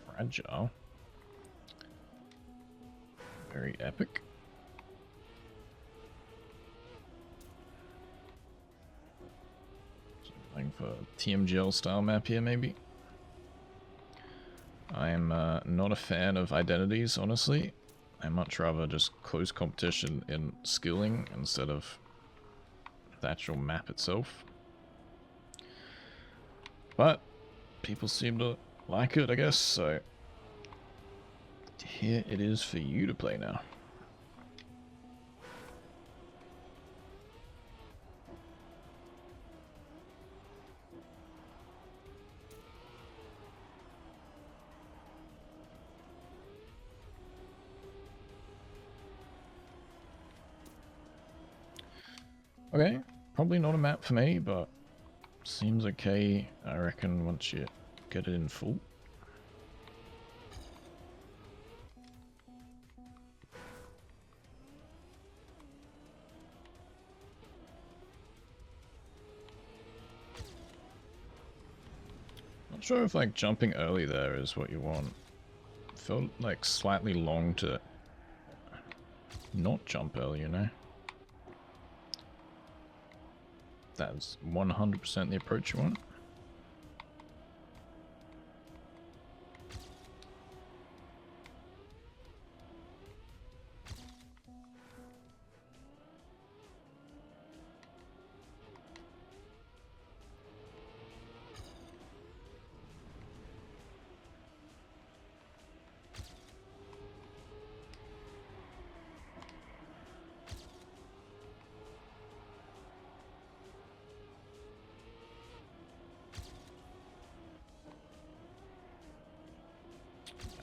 Fragile. Very epic. Something for TMGL style map here, maybe. I am not a fan of identities, honestly. I much rather just close competition in skilling instead of the actual map itself. But people seem to like it, I guess, so here it is for you to play now. Okay, probably not a map for me, but seems okay, I reckon, once you get it in full. Not sure if like jumping early there is what you want. Felt like slightly long to not jump early, you know? That's 100% the approach you want.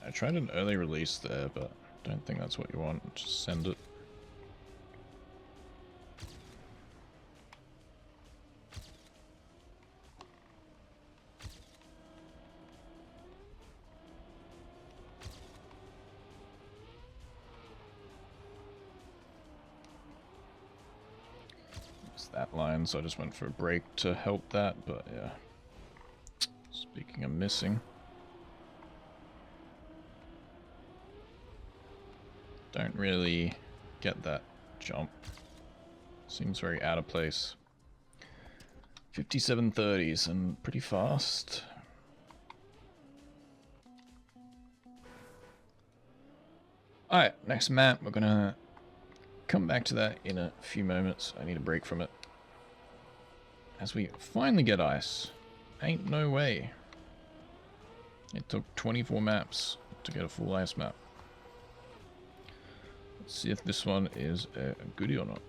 I tried an early release there, but don't think that's what you want. Just send it. It's that line, so I just went for a break to help that, but yeah. Speaking of missing. Don't really get that jump. Seems very out of place. 5730s and pretty fast. Alright, next map. We're gonna come back to that in a few moments. I need a break from it. As we finally get ice. Ain't no way. It took 24 maps to get a full ice map. Let's see if this one is a goodie or not.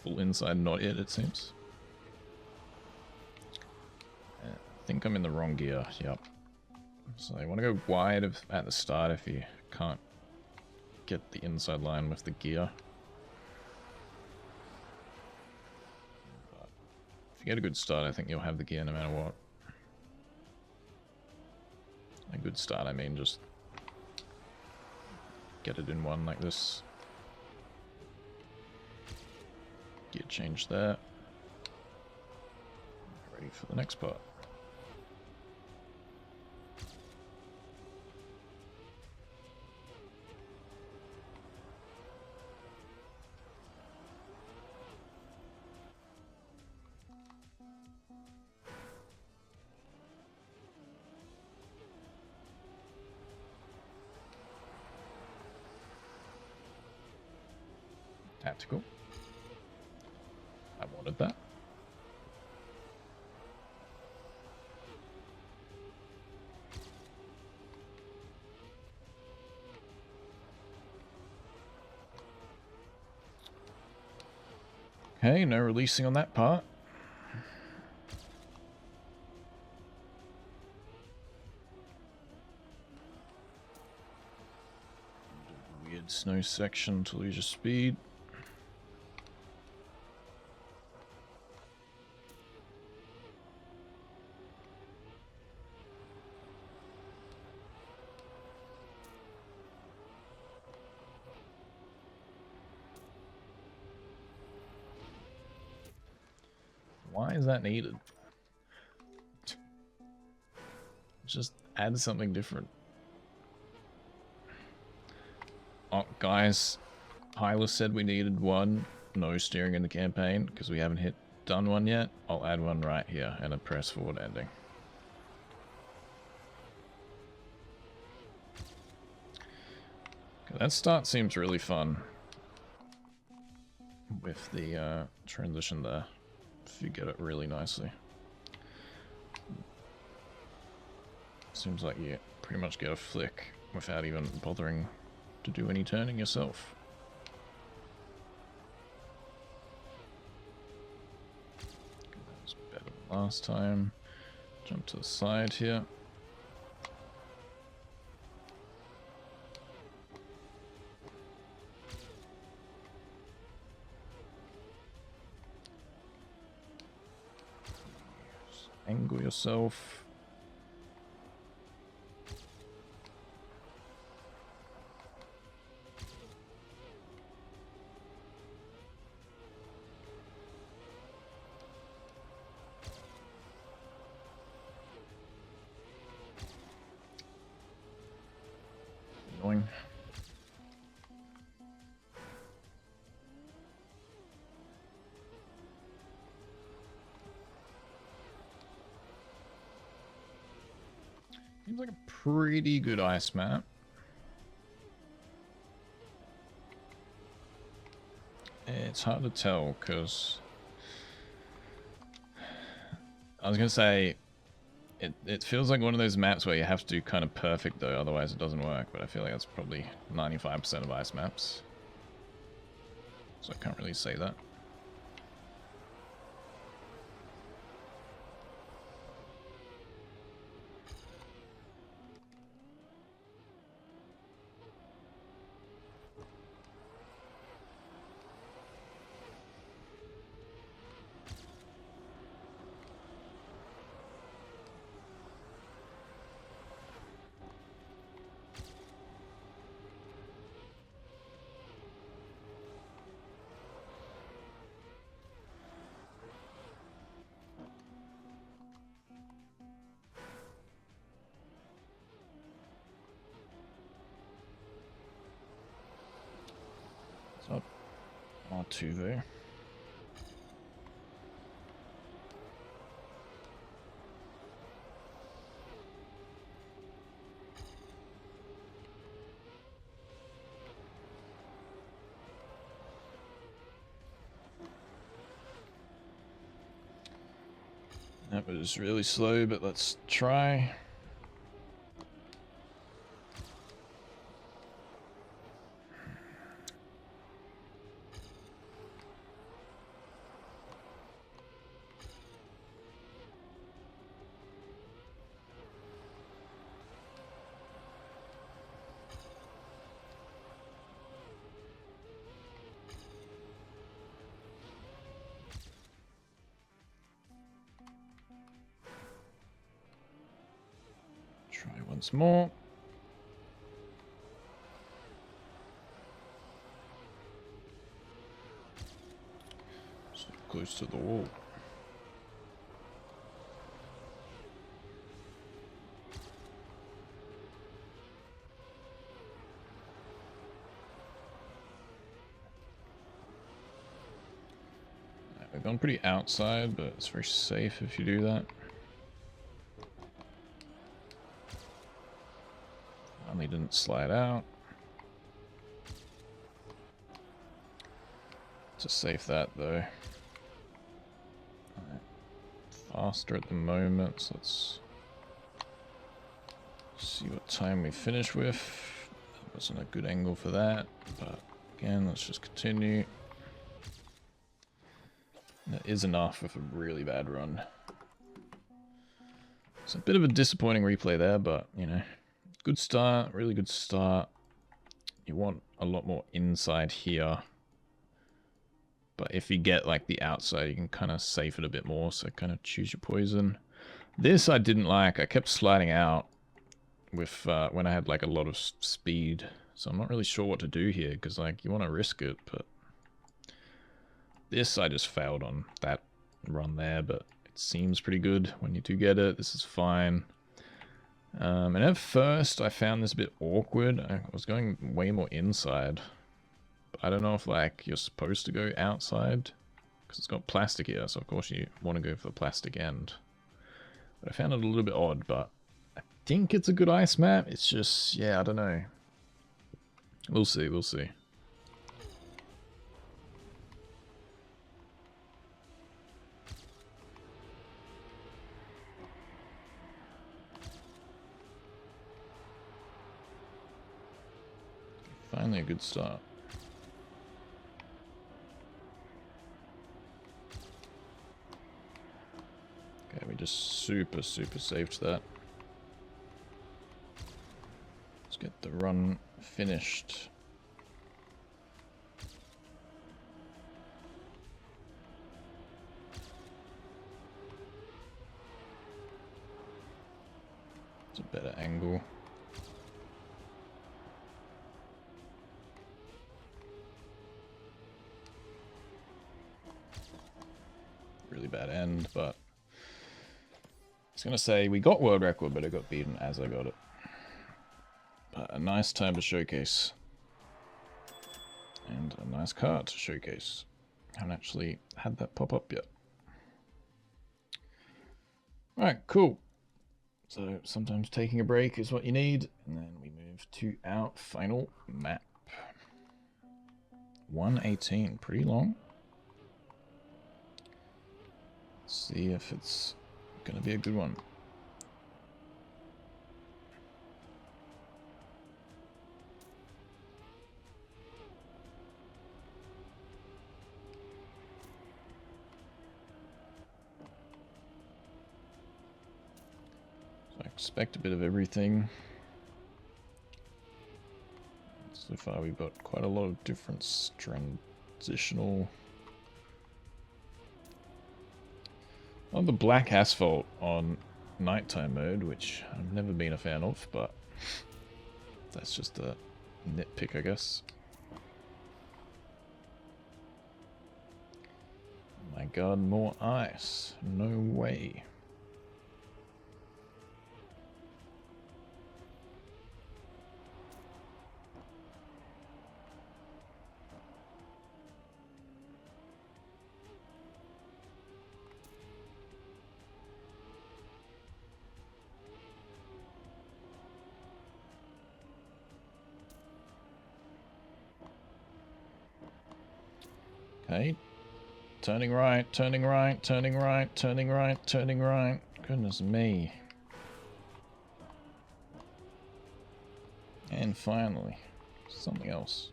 Full inside, not yet, it seems. I think I'm in the wrong gear, yep. So I want to go wide at the start if you can't get the inside line with the gear. But if you get a good start, I think you'll have the gear no matter what. A good start, I mean just get it in one like this. Gear change there. Ready for the next part. Tactical. I wanted that. Okay, no releasing on that part. Weird snow section to lose your speed. Why is that needed? Just add something different. Oh, guys, Hyla said we needed one no steering in the campaign because we haven't done one yet. I'll add one right here and a press forward ending. That start seems really fun with the transition there, if you get it really nicely. Seems like you pretty much get a flick without even bothering to do any turning yourself. That was better than last time. Jump to the side here. Angle yourself. Annoying. Seems like a pretty good ice map. It's hard to tell because I was gonna say it feels like one of those maps where you have to do kind of perfect though, otherwise it doesn't work, but I feel like that's probably 95% of ice maps. So I can't really say that. So R2 there. That was really slow, but let's try. Try once more. So close to the wall. We've gone pretty outside, but it's very safe if you do that. Finally didn't slide out. to save that though. Alright. Faster at the moment, so let's see what time we finish with. That wasn't a good angle for that, but again, let's just continue. That is enough with a really bad run. It's a bit of a disappointing replay there, but, you know, good start, really good start. You want a lot more inside here. But if you get, like, the outside, you can kind of save it a bit more, so kind of choose your poison. This I didn't like. I kept sliding out with when I had, like, a lot of speed. So I'm not really sure what to do here, because, like, you want to risk it, but... This I just failed on that run there, but it seems pretty good when you do get it. This is fine. And at first I found this a bit awkward. I was going way more inside. But I don't know if like you're supposed to go outside, because it's got plastic here, so of course you want to go for the plastic end. But I found it a little bit odd, but I think it's a good ice map. It's just, yeah, I don't know. We'll see, we'll see. Finally a good start. Okay, we just super saved that. Let's get the run finished. It's a better angle. Really bad end, but I was gonna say we got world record, but it got beaten as I got it. But a nice time to showcase, and a nice card to showcase. I haven't actually had that pop up yet. Alright, cool. So sometimes taking a break is what you need, and then we move to our final map. 118, pretty long. See if it's gonna be a good one. So I expect a bit of everything. So far we've got quite a lot of different transitional. Oh, the black asphalt on nighttime mode, which I've never been a fan of, but that's just a nitpick, I guess. Oh my god, more ice. No way. Okay, turning right, turning right, turning right, turning right, turning right. Goodness me. And finally, something else.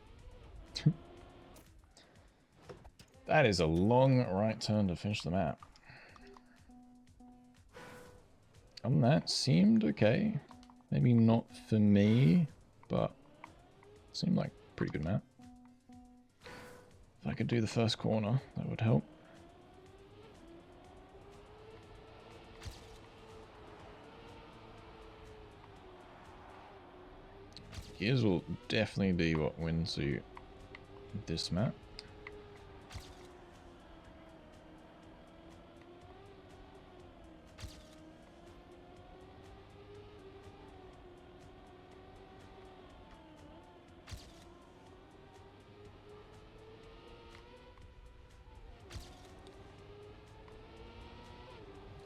That is a long right turn to finish the map. And that seemed okay. Maybe not for me, but seemed like a pretty good map. If I could do the first corner, that would help. Gears will definitely be what wins you this map.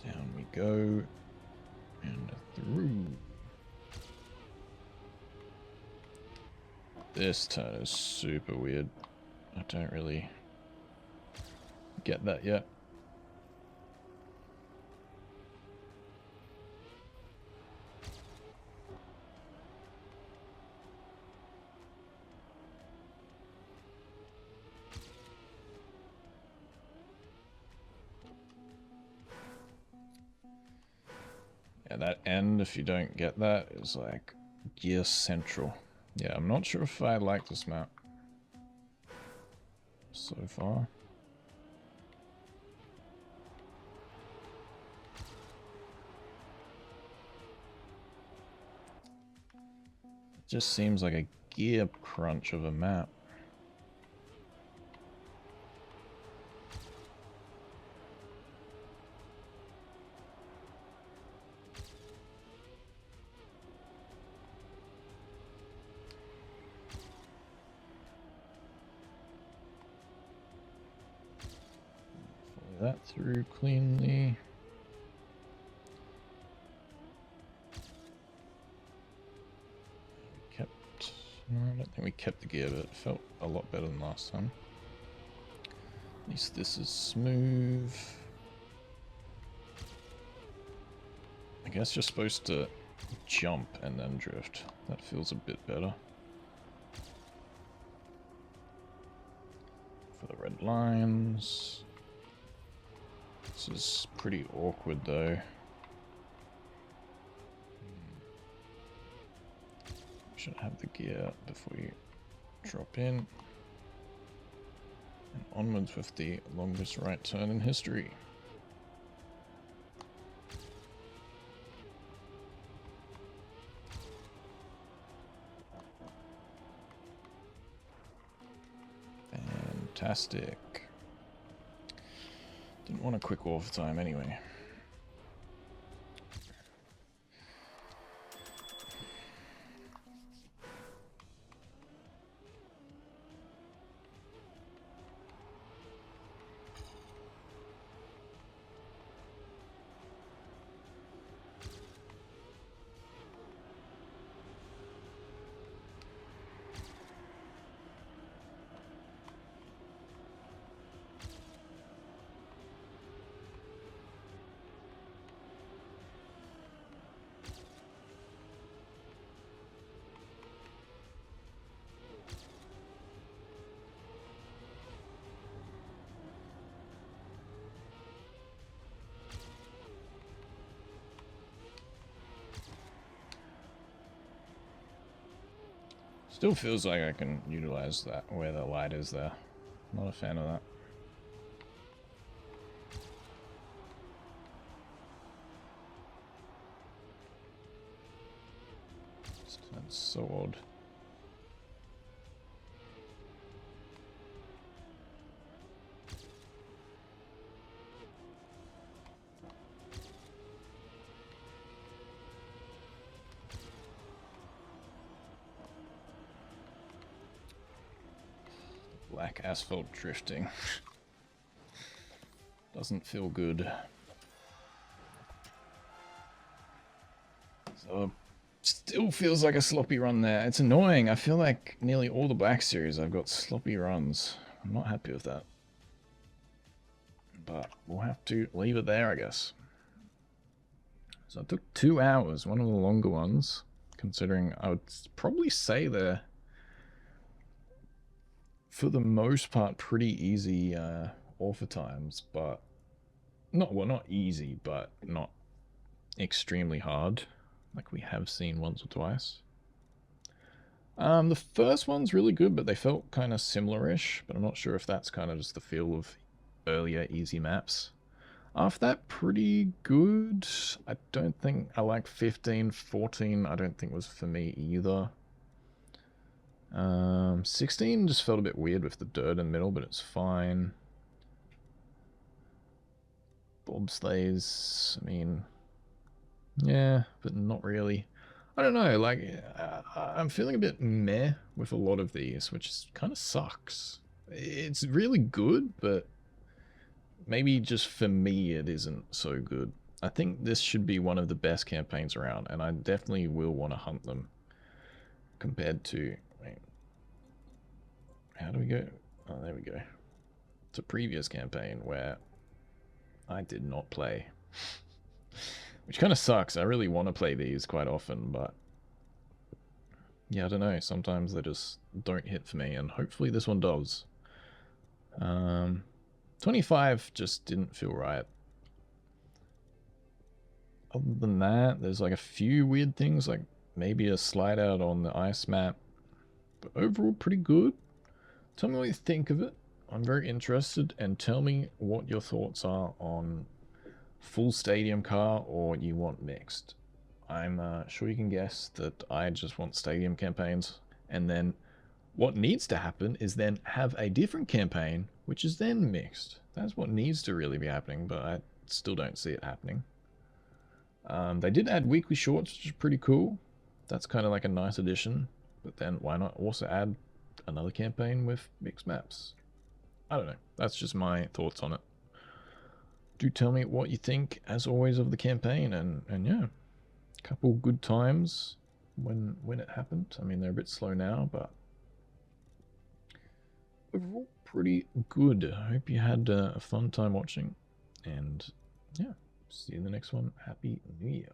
Down we go, and through. This turn is super weird. I don't really get that yet. Yeah, that end, if you don't get that, is like gear central. Yeah, I'm not sure if I like this map so far. It just seems like a gear crunch of a map. Follow that through cleanly. No, I don't think we kept the gear, but it felt a lot better than last time. At least this is smooth. I guess you're supposed to jump and then drift. That feels a bit better. For the red lines. This is pretty awkward though. Should have the gear before you drop in. And onwards with the longest right turn in history. Fantastic. Didn't want a quick overtime anyway. Still feels like I can utilize that where the light is there. Not a fan of that. That's so odd. Black asphalt drifting. Doesn't feel good. So, still feels like a sloppy run there. It's annoying. I feel like nearly all the Black Series I've got sloppy runs. I'm not happy with that. But we'll have to leave it there, I guess. So it took 2 hours, one of the longer ones, considering I would probably say they're, for the most part, pretty easy author times, but not easy, but not extremely hard, like we have seen once or twice. The first one's really good, but they felt kind of similar-ish, but I'm not sure if that's kind of just the feel of earlier easy maps. After that, pretty good. I don't think I like 15, 14, I don't think was for me either. 16 just felt a bit weird with the dirt in the middle, but it's fine. Bobsleighs, I mean, yeah, but not really. I don't know, like, I'm feeling a bit meh with a lot of these, which kind of sucks. It's really good, but maybe just for me it isn't so good. I think this should be one of the best campaigns around, and I definitely will want to hunt them compared to... Wait, how do we go? Oh, there we go. to previous campaign where I did not play. Which kind of sucks. I really want to play these quite often, but yeah, I don't know. Sometimes they just don't hit for me, and hopefully this one does. 25 just didn't feel right. Other than that, there's like a few weird things, like maybe a slide out on the ice map. But overall, pretty good. Tell me what you think of it. I'm very interested, and tell me what your thoughts are on full stadium car or you want mixed. I'm sure you can guess that I just want stadium campaigns, and then what needs to happen is then have a different campaign which is then mixed. That's what needs to really be happening, but I still don't see it happening. They did add weekly shorts, which is pretty cool. That's kind of like a nice addition, but then why not also add another campaign with mixed maps? I don't know. That's just my thoughts on it. Do tell me what you think, as always, of the campaign, and yeah, a couple good times when it happened. I mean, they're a bit slow now, but overall pretty good. I hope you had a fun time watching, and yeah, see you in the next one. Happy New Year.